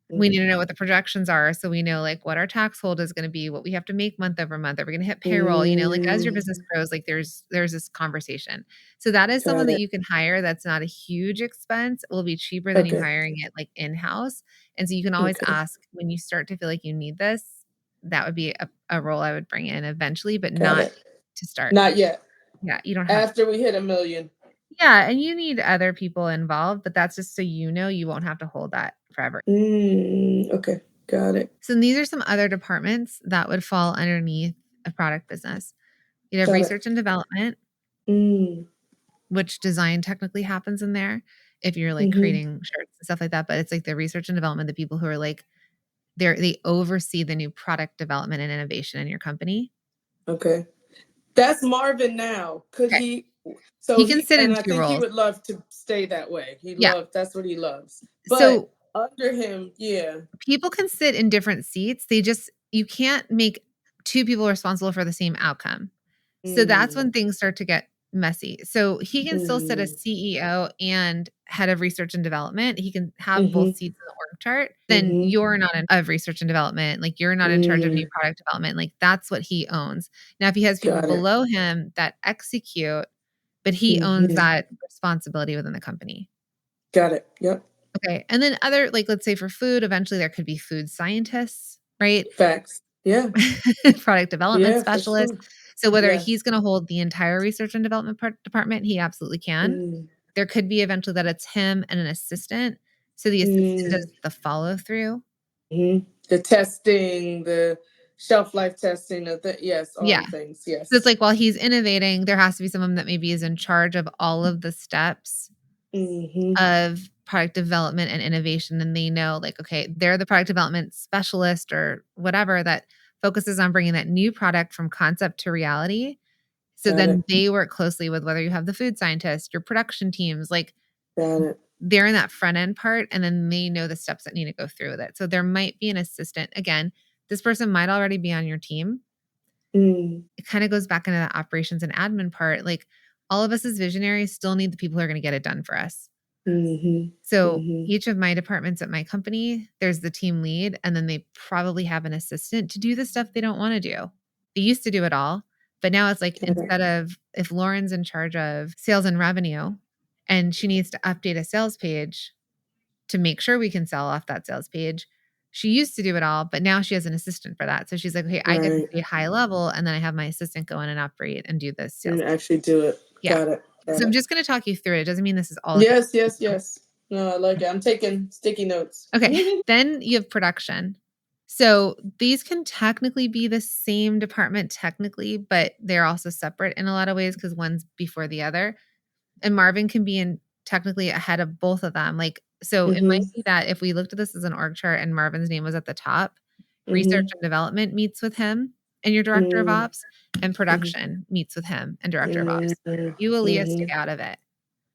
We need to know what the projections are so we know like what our tax hold is going to be, what we have to make month over month. Are we going to hit payroll? You know, like as your business grows, like there's this conversation. So that is someone Got that it. you can hire. That's not a huge expense. It will be cheaper than you Okay. hiring it like in-house. And so you can always Okay. ask when you start to feel like you need this, that would be a role I would bring in eventually, but Got not it. to start. Not yet. Yeah, you don't have to. After we hit 1 million. Yeah, and you need other people involved, but that's just so you know you won't have to hold that forever. Okay. Got it. So these are some other departments that would fall underneath a product business. You have Got it. research and development, which design technically happens in there if you're like creating shirts and stuff like that. But it's like the research and development, the people who are like they oversee the new product development and innovation in your company. Okay. That's Marvin now. Could Okay. he? So He can sit in I two think he roles. would love to stay that way. Yeah. That's what he loves. But So under him, yeah. people can sit in different seats. You can't make two people responsible for the same outcome. So that's when things start to get messy. So he can still sit as CEO and head of research and development. He can have both seats in the org chart. Then you're not in of research and development. Like you're not in charge of new product development. Like that's what he owns. Now, if he has people Got it. below him that execute, but he owns that responsibility within the company. Got it. Yep. Okay. And then other, like, let's say for food, eventually there could be food scientists, right? Facts. Yeah. Product development Yeah, for specialists. sure. So whether Yes. he's going to hold the entire research and development department, he absolutely can. There could be eventually that it's him and an assistant. So the assistant does the follow through. The testing, the shelf life testing of the all Yeah. the things. Yes. So it's like while he's innovating, there has to be someone that maybe is in charge of all of the steps of product development and innovation. And they know like, okay, they're the product development specialist or whatever that focuses on bringing that new product from concept to reality. So Got then it. they work closely with whether you have the food scientist, your production teams, like Got it. they're in that front end part and then they know the steps that need to go through with it. So there might be an assistant. Again, this person might already be on your team. It kind of goes back into the operations and admin part. Like all of us as visionaries still need the people who are going to get it done for us. So each of my departments at my company, there's the team lead, and then they probably have an assistant to do the stuff they don't want to do. They used to do it all, but now it's like instead of if Lauren's in charge of sales and revenue and she needs to update a sales page to make sure we can sell off that sales page, she used to do it all, but now she has an assistant for that. So she's like, okay, I get to stay high level, and then I have my assistant go in and operate and do this sales. And actually do it. Yeah. Got it. Got So I'm it. just going to talk you through it. It doesn't mean this is all. Yes, yes, yes. No, I like it. I'm taking sticky notes. Okay. Then you have production. So these can technically be the same department technically, but they're also separate in a lot of ways because one's before the other. And Marvin can be in technically ahead of both of them. Like, so it might be that if we looked at this as an org chart and Marvin's name was at the top, research and development meets with him and your director of ops, and production meets with him and director of ops. You, Aleah, stay out of it.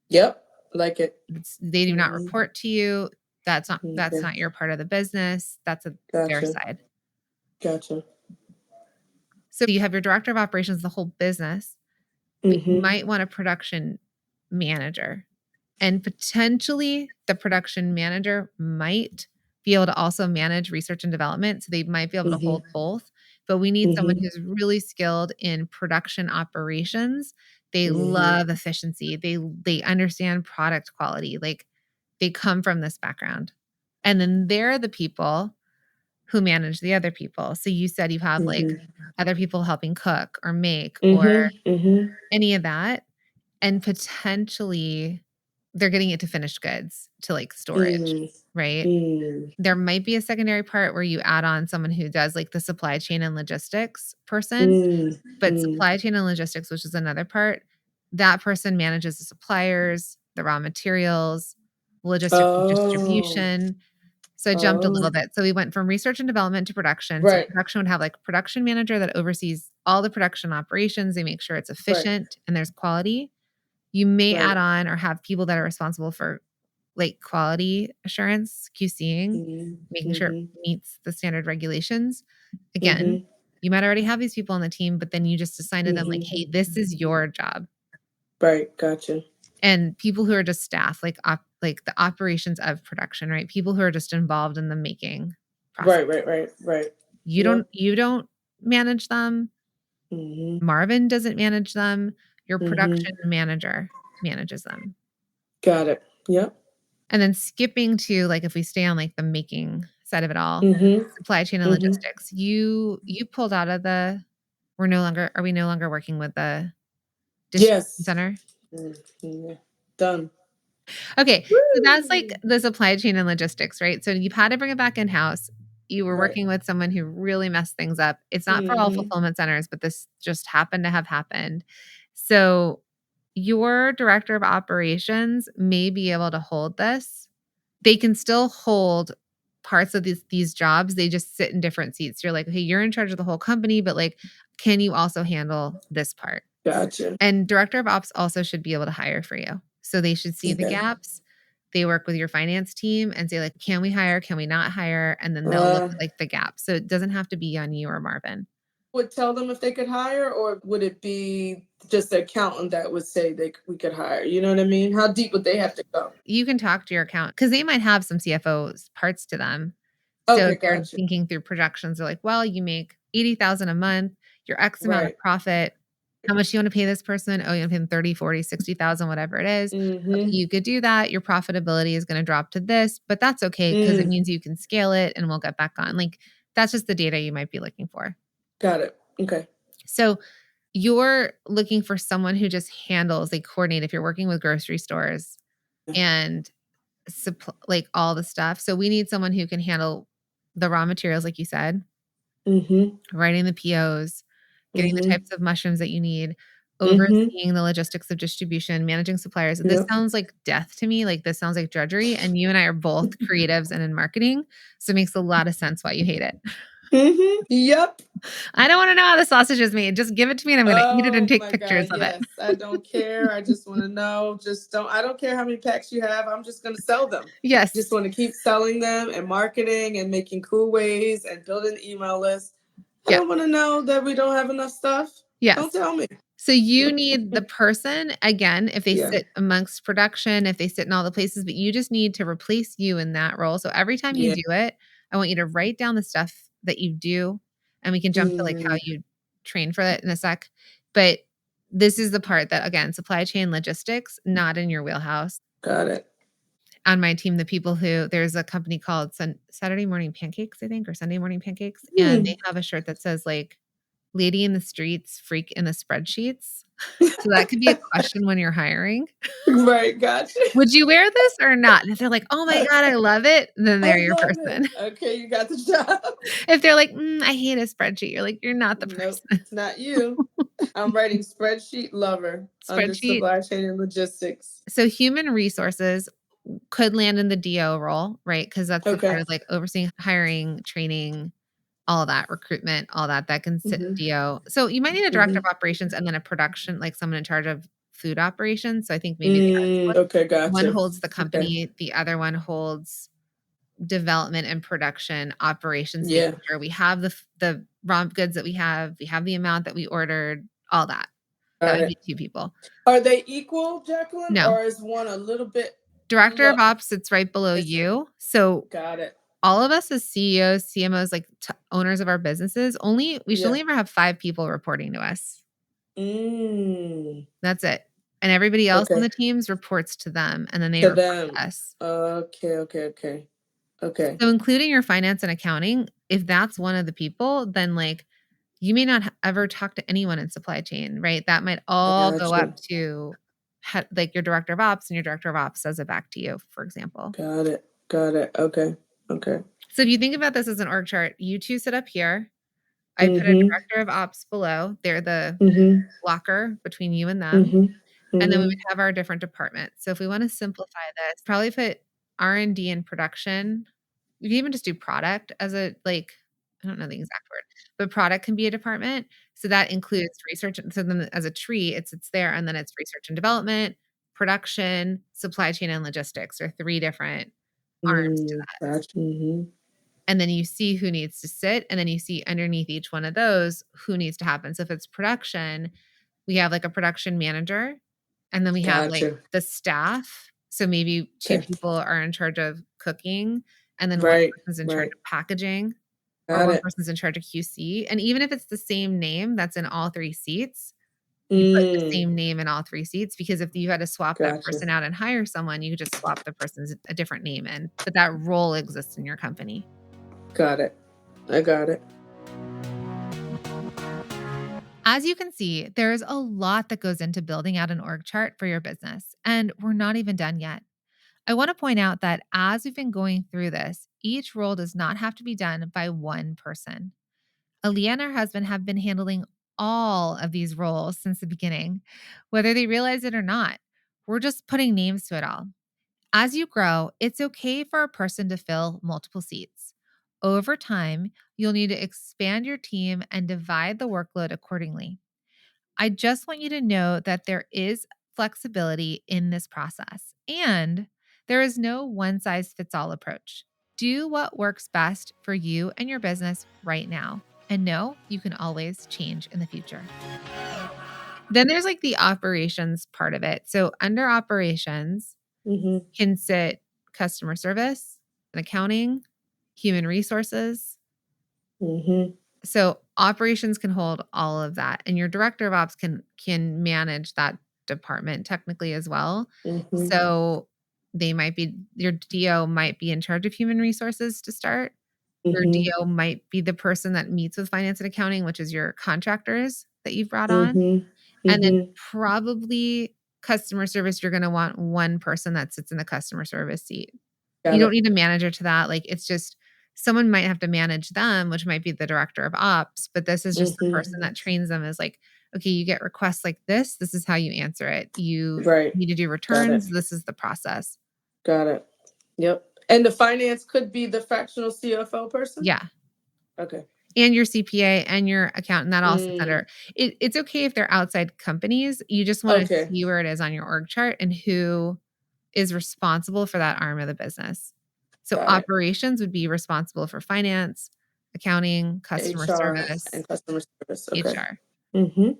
Yep, like it. They do not report to you. That's Okay. not your part of the business. That's their Gotcha. side. Gotcha. So you have your director of operations, the whole business, but you might want a production manager. And potentially the production manager might be able to also manage research and development. So they might be able to hold both. But we need someone who's really skilled in production operations. They love efficiency. They understand product quality. Like they come from this background. And then they're the people who manage the other people. So you said you have like other people helping cook or make or any of that. And potentially they're getting it to finished goods to like storage, right? There might be a secondary part where you add on someone who does like the supply chain and logistics person, but supply chain and logistics, which is another part, that person manages the suppliers, the raw materials, logistics and distribution. So I jumped a little bit. So we went from research and development to production. So production would have like production manager that oversees all the production operations. They make sure it's efficient and there's quality. You may add on or have people that are responsible for like quality assurance, QCing, making sure it meets the standard regulations. Again, you might already have these people on the team, but then you just assign to them like, hey, this is your job. Right. Gotcha. And people who are just staff, like the operations of production, right? People who are just involved in the making process. Right. You don't manage them. Marvin doesn't manage them. Your production manager manages them. Got it. Yep. And then skipping to like if we stay on like the making side of it all, supply chain and logistics. You pulled out of the are we no longer working with the distribution center? Done. Okay. So that's like the supply chain and logistics, right? So you've had to bring it back in-house. You were working with someone who really messed things up. It's not for all fulfillment centers, but this just happened to have happened. So your director of operations may be able to hold this. They can still hold parts of these jobs. They just sit in different seats. You're like, hey, you're in charge of the whole company, but like, can you also handle this part? Gotcha. And director of ops also should be able to hire for you. So they should see the gaps. They work with your finance team and say like, can we hire? Can we not hire? And then they'll look at like the gaps. So it doesn't have to be on you or Marvin. Would tell them if they could hire, or would it be just the accountant that would say we could hire? You know what I mean? How deep would they have to go? You can talk to your accountant because they might have some CFO's parts to them. Okay, so if you're thinking through projections, they're like, well, you make $80,000 a month, your X amount of profit. How much do you want to pay this person? Oh, you want to pay them 30, 40, 60,000, whatever it is. Okay, you could do that. Your profitability is going to drop to this, but that's okay because it means you can scale it and we'll get back on. Like that's just the data you might be looking for. Got it. Okay. So you're looking for someone who just handles, they coordinate if you're working with grocery stores and like all the stuff. So we need someone who can handle the raw materials, like you said, writing the POs, getting the types of mushrooms that you need, overseeing the logistics of distribution, managing suppliers. This sounds like death to me. Like this sounds like drudgery. And you and I are both creatives and in marketing. So it makes a lot of sense why you hate it. Yep. I don't want to know how the sausage is made. Just give it to me and I'm going to eat it and take pictures of it. I don't care. I just want to know. I don't care how many packs you have. I'm just going to sell them. Yes. Just want to keep selling them and marketing and making cool ways and building email lists. I don't want to know that we don't have enough stuff. Yes. Don't tell me. So you need the person, again, if they sit amongst production, if they sit in all the places, but you just need to replace you in that role. So every time you do it, I want you to write down the stuff that you do, and we can jump to like how you train for it in a sec. But this is the part that, again, supply chain logistics, not in your wheelhouse. Got it. On my team, the people who, there's a company called Saturday Morning Pancakes, I think, or Sunday Morning Pancakes. And they have a shirt that says like, lady in the streets, freak in the spreadsheets. So that could be a question when you're hiring. Right, gotcha. Would you wear this or not? And if they're like, "Oh my God, I love it," then I they're your love it. person. Okay, you got the job. If they're like, I hate a spreadsheet," you're like, "You're not the Nope, person." it's not you. I'm writing spreadsheet lover under Spreadsheet. supply chain and logistics. So human resources could land in the DO role, right? Because that's the part Okay. of like overseeing hiring, training, all that, recruitment, all that, that can sit in Mhm. DO. So you might need a director of Mhm. operations and then a production, like someone in charge of food operations. So I think maybe they are split. Okay, One gotcha. holds the Okay. company, the other one holds development and production operations, Yeah, making sure we have the raw goods that we have the amount that we ordered, all that. That got would be it. 2 people. Are they equal, Jacqueline, No, or is one a little bit director low? of ops sits right below It's you. So got it. all of us as CEOs, CMOs, like owners of our businesses, we should Yeah. only ever have 5 people reporting to us. Mm. That's it. And everybody else on Okay. the teams reports to them, and then they To report them. to us. Okay, okay, okay. Okay. So including your finance and accounting, if that's one of the people, then like you may not ever talk to anyone in supply chain, right? That might I all go got up you. to like your director of ops, and your director of ops says it back to you, for example. Got it. Got it. Okay. Okay. So if you think about this as an org chart, you two sit up here. I put a Mhm. director of ops below. They're the Mhm. blocker between you and them. Mhm. And then we Mhm. would have our different departments. So if we want to simplify this, probably put R&D and production. We can even just do product as a like, I don't know the exact word, but product can be a department. So that includes research. So then as a tree, it sits there, and then it's research and development, production, supply chain, and logistics are 3 different arms to Mm, that. gotcha. Mhm. And then you see who needs to sit, and then you see underneath each one of those who needs to happen. So if it's production, we have like a production manager, and then we have like Gotcha. the staff. So maybe 2 Okay. people are in charge of cooking, and then 1 Right. person's in charge Right. of packaging, or Got 1 it. person's in charge of QC. And even if it's the same name that's in all 3 seats, you put the Mm, same name in all 3 seats, because if you had to swap that gotcha. person out and hire someone, you could just swap the person's a different name in, but that role exists in your company. Got it. I got it. As you can see, there's a lot that goes into building out an org chart for your business, and we're not even done yet. I want to point out that as we've been going through this, each role does not have to be done by one person. Aleah and her husband have been handling all of these roles since the beginning, whether they realize it or not. We're just putting names to it all. As you grow, it's okay for a person to fill multiple seats. Over time, you'll need to expand your team and divide the workload accordingly. I just want you to know that there is flexibility in this process, and there is no one size fits all approach. Do what works best for you and your business right now, and know you can always change in the future. Then there's like the operations part of it. So under operations Mhm. can sit customer service and accounting, human resources. Mhm. So operations can hold all of that, and your director of ops can manage that department technically as well. Mhm. So they might be your DO might be in charge of human resources to start. Your Mhm. DO might be the person that meets with finance and accounting, which is your contractors that you've brought on. Mhm. And then Mhm. probably customer service, you're gonna want 1 person that sits in the customer service seat. You Got don't it. need a manager to that, like, it's just someone might have to manage them, which might be the director of ops, but this is just the person Mhm. that trains them as like, "Okay, you get requests like this is how you answer it. You Right. need to do Got it. returns, this is the process." Got it. Yep. And the finance could be the fractional CFO person? Yeah. Okay. And your CPA and your accountant, that all sits Mm. under it's okay if they're outside companies, you just wanna Okay. see where it is on your org chart and who is responsible for that arm of the business. So Got it. operations would be responsible for finance, accounting, customer HR service, and customer service. Okay. HR. Mhm. And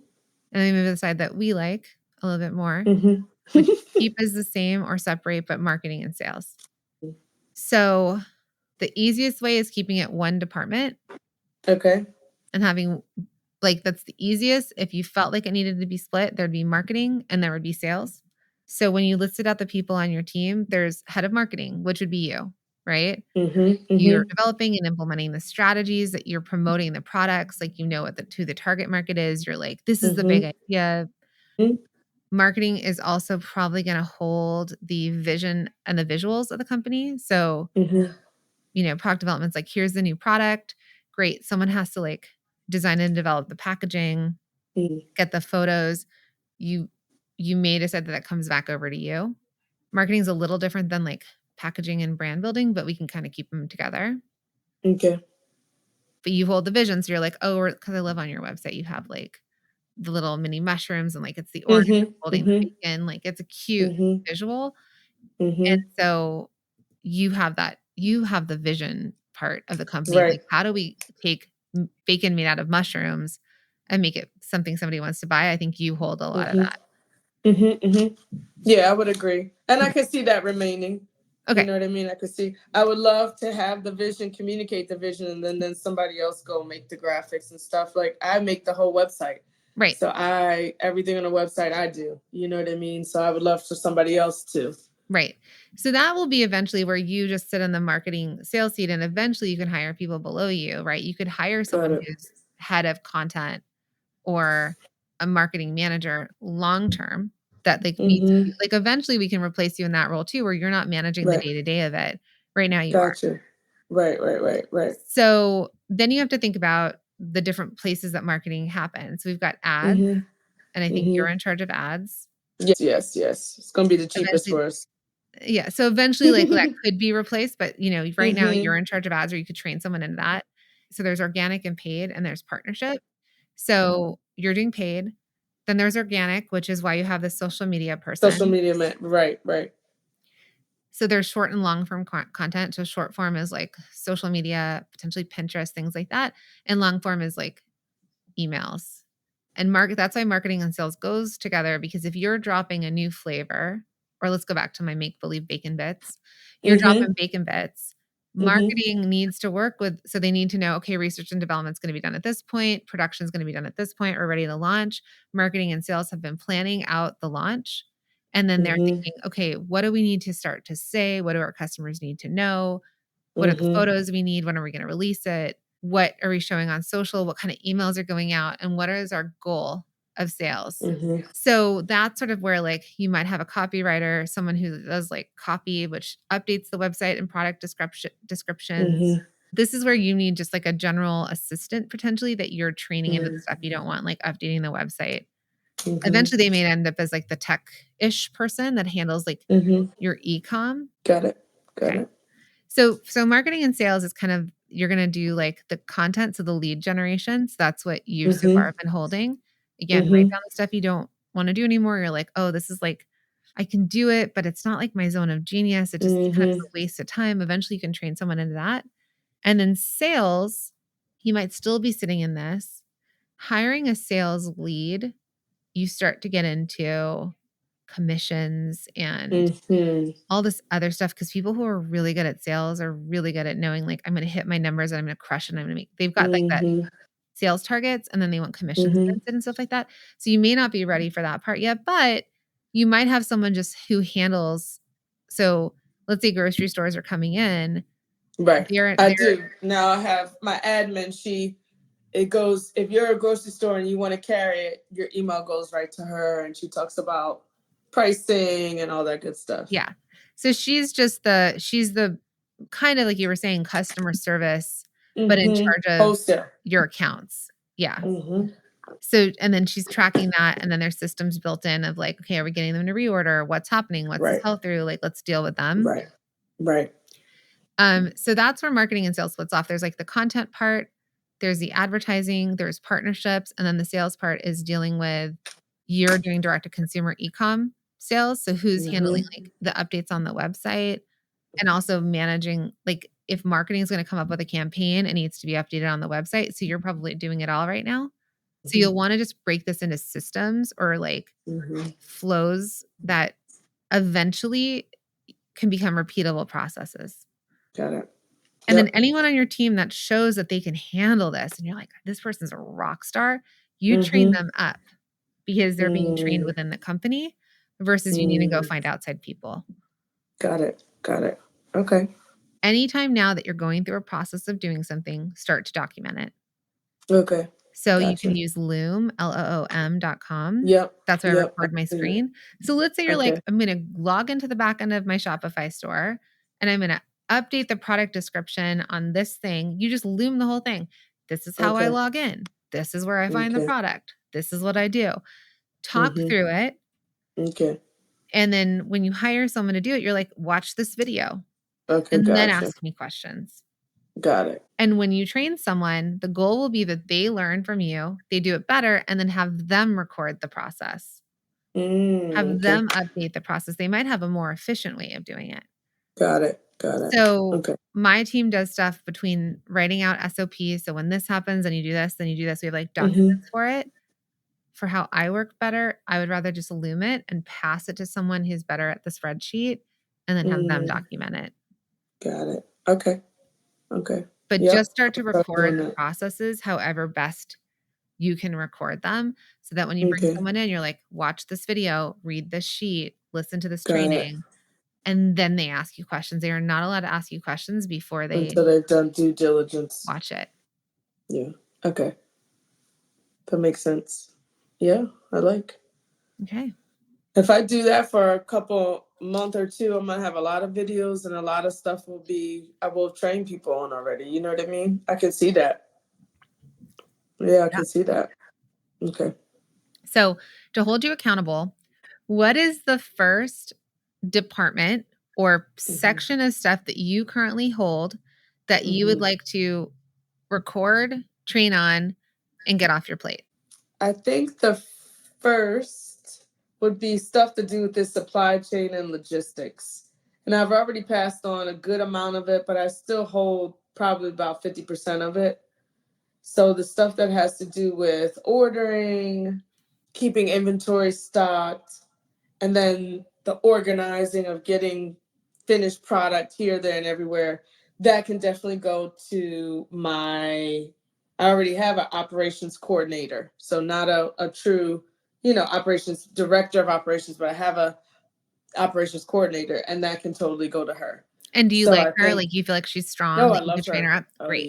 then maybe the side that we like a little bit more, Mhm. which keep as the same or separate, but marketing and sales. So the easiest way is keeping it one department Okay. and having like that's the easiest. If you felt like it needed to be split, there'd be marketing and there would be sales. So when you listed out the people on your team, there's head of marketing, which would be you, right? Mhm. You're Mhm. developing and implementing the strategies that you're promoting the products, like you know what who the target market is. You're like, this is the big Mhm. idea. Marketing is also probably going to hold the vision and the visuals of the company. So, product development's like, here's the new product. Great. Someone has to like design and develop the packaging, get the photos. You may decide that comes back over to you. Marketing is a little different than like packaging and brand building, but we can kind of keep them together. Okay. But you hold the vision. So you're like, oh, because I live on your website, you have like the little mini mushrooms and like it's the orange holding the bacon. Like it's a cute visual. And so you have the vision part of the company. Right. Like, how do we take bacon made out of mushrooms and make it something somebody wants to buy? I think you hold a lot of that. Yeah, I would agree. And I could see that remaining. Okay. You know what I mean? I would love to have the vision, communicate the vision, and then somebody else go make the graphics and stuff. Like I make the whole website. Right. So everything on the website I do, you know what I mean? So I would love for somebody else to. Right. So that will be eventually where you just sit in the marketing sales seat, and eventually you can hire people below you, right? You could hire someone who's head of content or a marketing manager long-term that like needs to be, like eventually we can replace you in that role too, where you're not managing the day-to-day of it. Right now you are. Right. So then you have to think about the different places that marketing happens. So we've got ads, and I think you're in charge of ads. Yes. It's going to be the cheapest for us. Yeah. So eventually like that could be replaced, but right now you're in charge of ads, or you could train someone in that. So there's organic and paid, and there's partnership. So you're doing paid. Then there's organic, which is why you have this social media person. Social media man. Right. So there's short and long form content. So short form is like social media, potentially Pinterest, things like that. And long form is like emails. And that's why marketing and sales goes together, because if you're dropping a new flavor, or let's go back to my make-believe bacon bits, you're dropping bacon bits. Marketing needs to work with, so they need to know, okay, research and development is going to be done at this point. Production is going to be done at this point. We're ready to launch. Marketing and sales have been planning out the launch. And then they're thinking, okay, what do we need to start to say? What do our customers need to know? What are the photos we need? When are we going to release it? What are we showing on social? What kind of emails are going out? And what is our goal of sales? So that's sort of where like you might have a copywriter, someone who does like copy, which updates the website and product descriptions. This is where you need just like a general assistant potentially that you're training into the stuff you don't want, like updating the website. Eventually they may end up as like the tech-ish person that handles like your e-com. Got it. So marketing and sales is kind of, you're going to do like the content. So the lead generation. So that's what you so far have been holding. Again, write down the stuff you don't want to do anymore. You're like, oh, this is like, I can do it, but it's not like my zone of genius. It just kind of is a waste of time. Eventually you can train someone into that. And then sales, he might still be sitting in this. Hiring a sales lead, you start to get into commissions and all this other stuff, because people who are really good at sales are really good at knowing like, I'm going to hit my numbers and I'm going to crush it and I'm going to make, they've got like that sales targets, and then they want commissions against it and stuff like that. So you may not be ready for that part yet, but you might have someone just who handles. So let's say grocery stores are coming in. Right. I do. Now I have my admin. It goes, if you're a grocery store and you want to carry it, your email goes right to her, and she talks about pricing and all that good stuff. Yeah. So she's the kind of like you were saying, customer service, but in charge of wholesale, your accounts. Yeah. So, and then she's tracking that, and then there's systems built in of like, okay, are we getting them to reorder? What's happening? What's the sell through? Like, let's deal with them. Right. So that's where marketing and sales splits off. There's like the content part, there's the advertising, there's partnerships, and then the sales part is dealing with, you're doing direct to consumer e-com sales. So who's handling like the updates on the website, and also managing, like if marketing is going to come up with a campaign, it needs to be updated on the website. So you're probably doing it all right now. So you'll want to just break this into systems or like flows that eventually can become repeatable processes. Got it. And then anyone on your team that shows that they can handle this, and you're like, this person's a rock star, you train them up because they're being trained within the company versus you need to go find outside people. Got it. Okay. Anytime now that you're going through a process of doing something, start to document it. Okay. So you can Gotcha. use Loom, Loom.com. Yep. That's where I Yep. I've record my seen it. screen. So let's say you're like, Okay. I'm going to log into the back end of my Shopify store and I'm going to update the product description on this thing. You just Loom the whole thing. This is how I Okay. log in. This is where I find the Okay. product. This is what I do. Talk Mm-hmm. through it. Okay. And then when you hire someone to do it, you're like, watch this video Okay. and then Gotcha. ask me questions. Got it. And when you train someone, the goal will be that they learn from you, they do it better, and then have them record the process. Have Okay. them update the process. They might have a more efficient way of doing it. Got it. Got it. So Okay. my team does stuff between writing out SOPs. So when this happens, then you do this, then you do this. We have like Mm-hmm. documents for it. For how I work better, I would rather just Loom it and pass it to someone who's better at the spreadsheet and then have them document it. Got it. Okay. Okay. But Yep. just start to I'll start record doing the that. processes however best you can record them so that when you bring Okay. someone in, you're like, watch this video, read this sheet, listen to this Got it. training, and then they ask you questions. They are not allowed to ask you questions before they Until they've done due diligence. watch it. Yeah. Okay. That makes sense. Yeah, I like. Okay. If I do that for a couple month or two, I'm gonna have a lot of videos and a lot of stuff I will train people on already. You know what I mean? I can see that. Yeah, I can see that. Okay. So to hold you accountable, what is the first department or section of stuff that you currently hold that you would like to record, train on, and get off your plate? I think the first would be stuff to do with this supply chain and logistics. And I've already passed on a good amount of it, but I still hold probably about 50% of it. So the stuff that has to do with ordering, keeping inventory stocked, and then the organizing of getting finished product here, there, and everywhere, that can definitely go to I already have an operations coordinator. So not a true, operations director of operations, but I have a operations coordinator, and that can totally go to her. And do you So like I her? think, Like, you feel like she's strong, oh, I that you could love train her her. up? Oh, Great.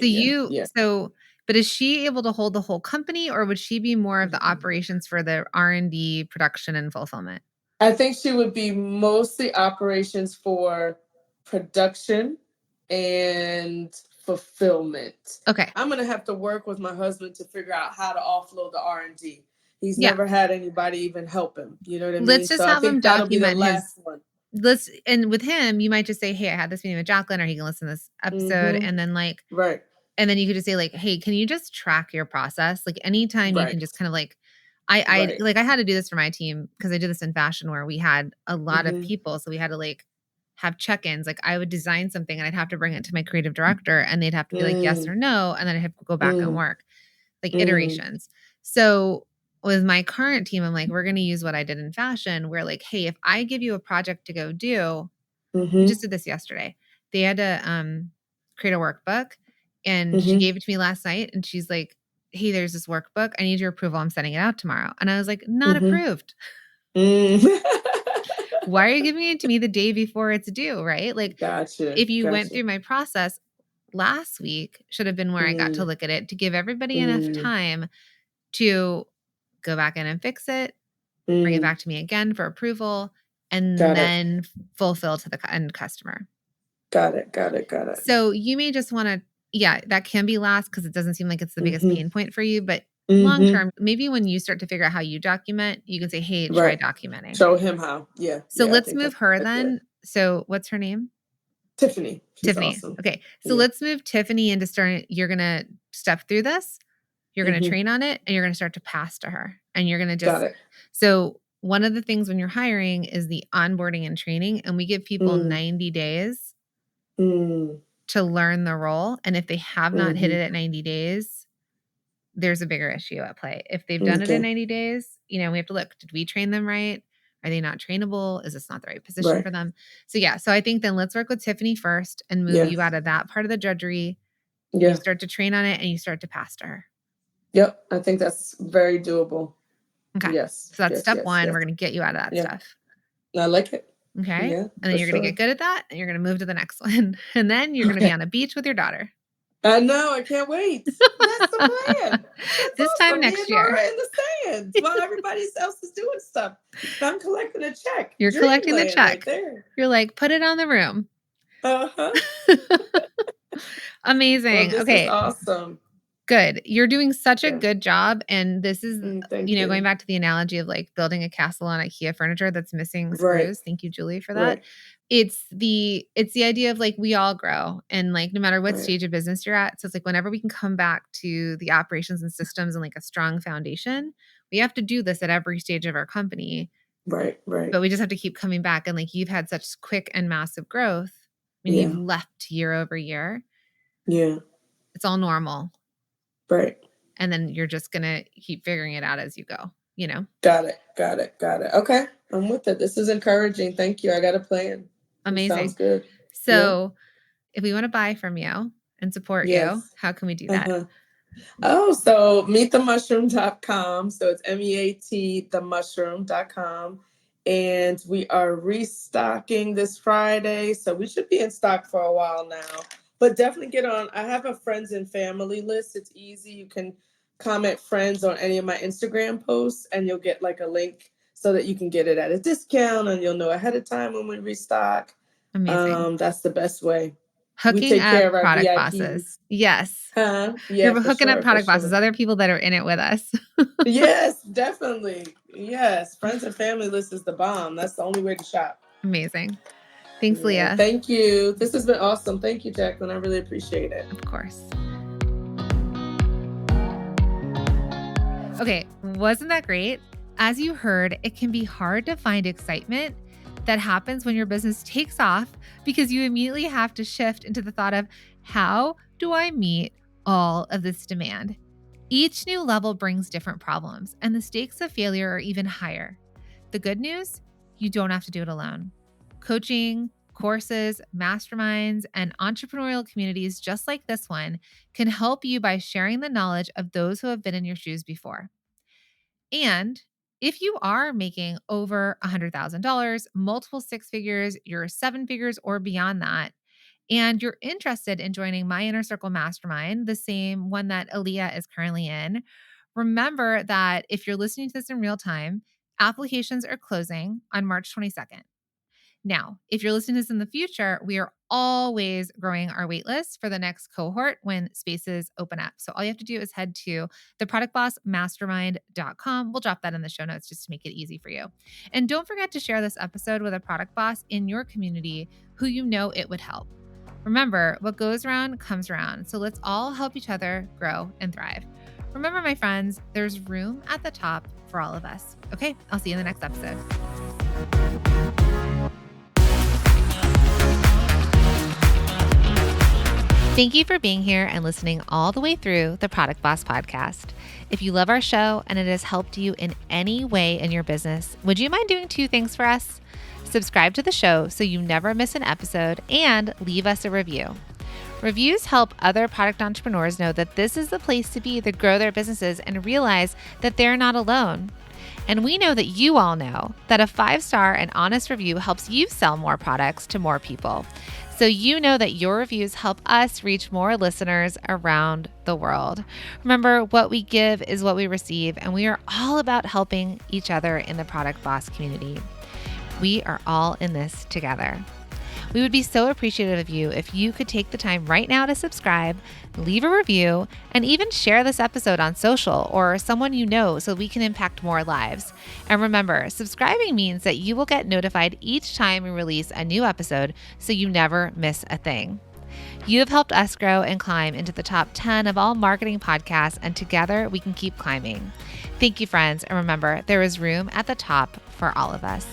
yeah. But is she able to hold the whole company, or would she be more of the operations for the R&D, production, and fulfillment? I think she would be mostly operations for production and fulfillment. Okay. I'm gonna have to work with my husband to figure out how to offload the R&D. He's Yeah. never had anybody even help him. You know what I mean? Let's just So I have him think that'll be the document last one. and with him, you might just say, hey, I had this meeting with Jacqueline, or he can listen to this episode. And then Right. and then you could just say like, hey, can you just track your process? Like anytime you can just kind of like, I had to do this for my team because I did this in fashion where we had a lot of people. So we had to like have check-ins. Like I would design something and I'd have to bring it to my creative director and they'd have to be like, yes or no. And then I'd have to go back and work like iterations. So with my current team, I'm like, we're going to use what I did in fashion where like, hey, if I give you a project to go do, we just did this yesterday. They had to create a workbook and she gave it to me last night and she's like, hey, there's this workbook. I need your approval. I'm sending it out tomorrow. And I was like, not approved. Why are you giving it to me the day before it's due? Right? Like, Gotcha. if you went through my process last week, should have been where I got to look at it to give everybody enough time to go back in and fix it, bring it back to me again for approval, and then fulfill to the end customer. Got it. So you may just want to, that can be last because it doesn't seem like it's the biggest pain point for you. But long term, maybe when you start to figure out how you document, you can say, hey, try documenting. Show him how. Yeah. So let's move her then. So what's her name? Tiffany. She's Tiffany. awesome. Okay. So let's move Tiffany into starting. You're going to step through this. You're going to train on it and you're going to start to pass to her. And you're going to just. Got it. So one of the things when you're hiring is the onboarding and training. And we give people 90 days to learn the role. And if they have not hit it at 90 days, there's a bigger issue at play. If they've done it in 90 days, we have to look, did we train them right? Are they not trainable? Is this not the right position for them? So so I think then let's work with Tiffany first and move you out of that part of the drudgery. You start to train on it and you start to pass to her. Yep. I think that's very doable. Okay. Yes. So that's step one. We're going to get you out of that stuff. I like it. Okay. Yeah, and then you're going to get good at that and you're going to move to the next one. And then you're going to be on a beach with your daughter. I know. I can't wait. That's the plan. That's This awesome. time Me next and year. Nora in the stands while everybody else is doing stuff. I'm collecting a check. You're collecting the Dreamland check. right there. You're like, put it on the room. Uh-huh. Amazing. Well, this is Okay. awesome. Good. You're doing such a Yeah. good job. And this is, Thank you. going back to the analogy of like building a castle on IKEA furniture that's missing screws. Right. Thank you, Julie, for that. Right. It's the idea of like we all grow, and like no matter what Right. stage of business you're at. So it's like whenever we can come back to the operations and systems and like a strong foundation, we have to do this at every stage of our company. Right. Right. But we just have to keep coming back. And like you've had such quick and massive growth. I mean, you've leapt year over year. Yeah. It's all normal. Right. And then you're just going to keep figuring it out as you go, Got it. Okay. I'm with it. This is encouraging. Thank you. I got a plan. Amazing. Sounds good. So if we want to buy from you and support you, how can we do that? So meetthemushroom.com. So it's MEAT themushroom.com. And we are restocking this Friday. So we should be in stock for a while now. But definitely get on. I have a friends and family list. It's easy. You can comment friends on any of my Instagram posts and you'll get like a link so that you can get it at a discount and you'll know ahead of time when we restock. Amazing. That's the best way. Hooking we take up care of our product VIPs. Bosses. Yes. Yeah, you're hooking up product bosses, other people that are in it with us. Yes, definitely. Yes. Friends and family list is the bomb. That's the only way to shop. Amazing. Thanks, Leah. Thank you. This has been awesome. Thank you, Jacqueline. I really appreciate it. Of course. Okay, wasn't that great? As you heard, it can be hard to find excitement that happens when your business takes off because you immediately have to shift into the thought of, how do I meet all of this demand? Each new level brings different problems, and the stakes of failure are even higher. The good news, you don't have to do it alone. Coaching, courses, masterminds, and entrepreneurial communities just like this one can help you by sharing the knowledge of those who have been in your shoes before. And if you are making over $100,000, multiple six figures, you're seven figures or beyond that, and you're interested in joining my Inner Circle Mastermind, the same one that Aleah is currently in, remember that if you're listening to this in real time, applications are closing on March 22nd. Now, if you're listening to this in the future, we are always growing our waitlist for the next cohort when spaces open up. So all you have to do is head to theproductbossmastermind.com. We'll drop that in the show notes just to make it easy for you. And don't forget to share this episode with a product boss in your community who you know it would help. Remember, what goes around comes around. So let's all help each other grow and thrive. Remember, my friends, there's room at the top for all of us. Okay, I'll see you in the next episode. Thank you for being here and listening all the way through the Product Boss podcast. If you love our show and it has helped you in any way in your business, would you mind doing two things for us? Subscribe to the show so you never miss an episode and leave us a review. Reviews help other product entrepreneurs know that this is the place to be to grow their businesses and realize that they're not alone. And we know that you all know that a 5-star and honest review helps you sell more products to more people. So you know that your reviews help us reach more listeners around the world. Remember, what we give is what we receive, and we are all about helping each other in the Product Boss community. We are all in this together. We would be so appreciative of you if you could take the time right now to subscribe, leave a review, and even share this episode on social or someone you know so we can impact more lives. And remember, subscribing means that you will get notified each time we release a new episode so you never miss a thing. You have helped us grow and climb into the top 10 of all marketing podcasts, and together we can keep climbing. Thank you, friends, and remember, there is room at the top for all of us.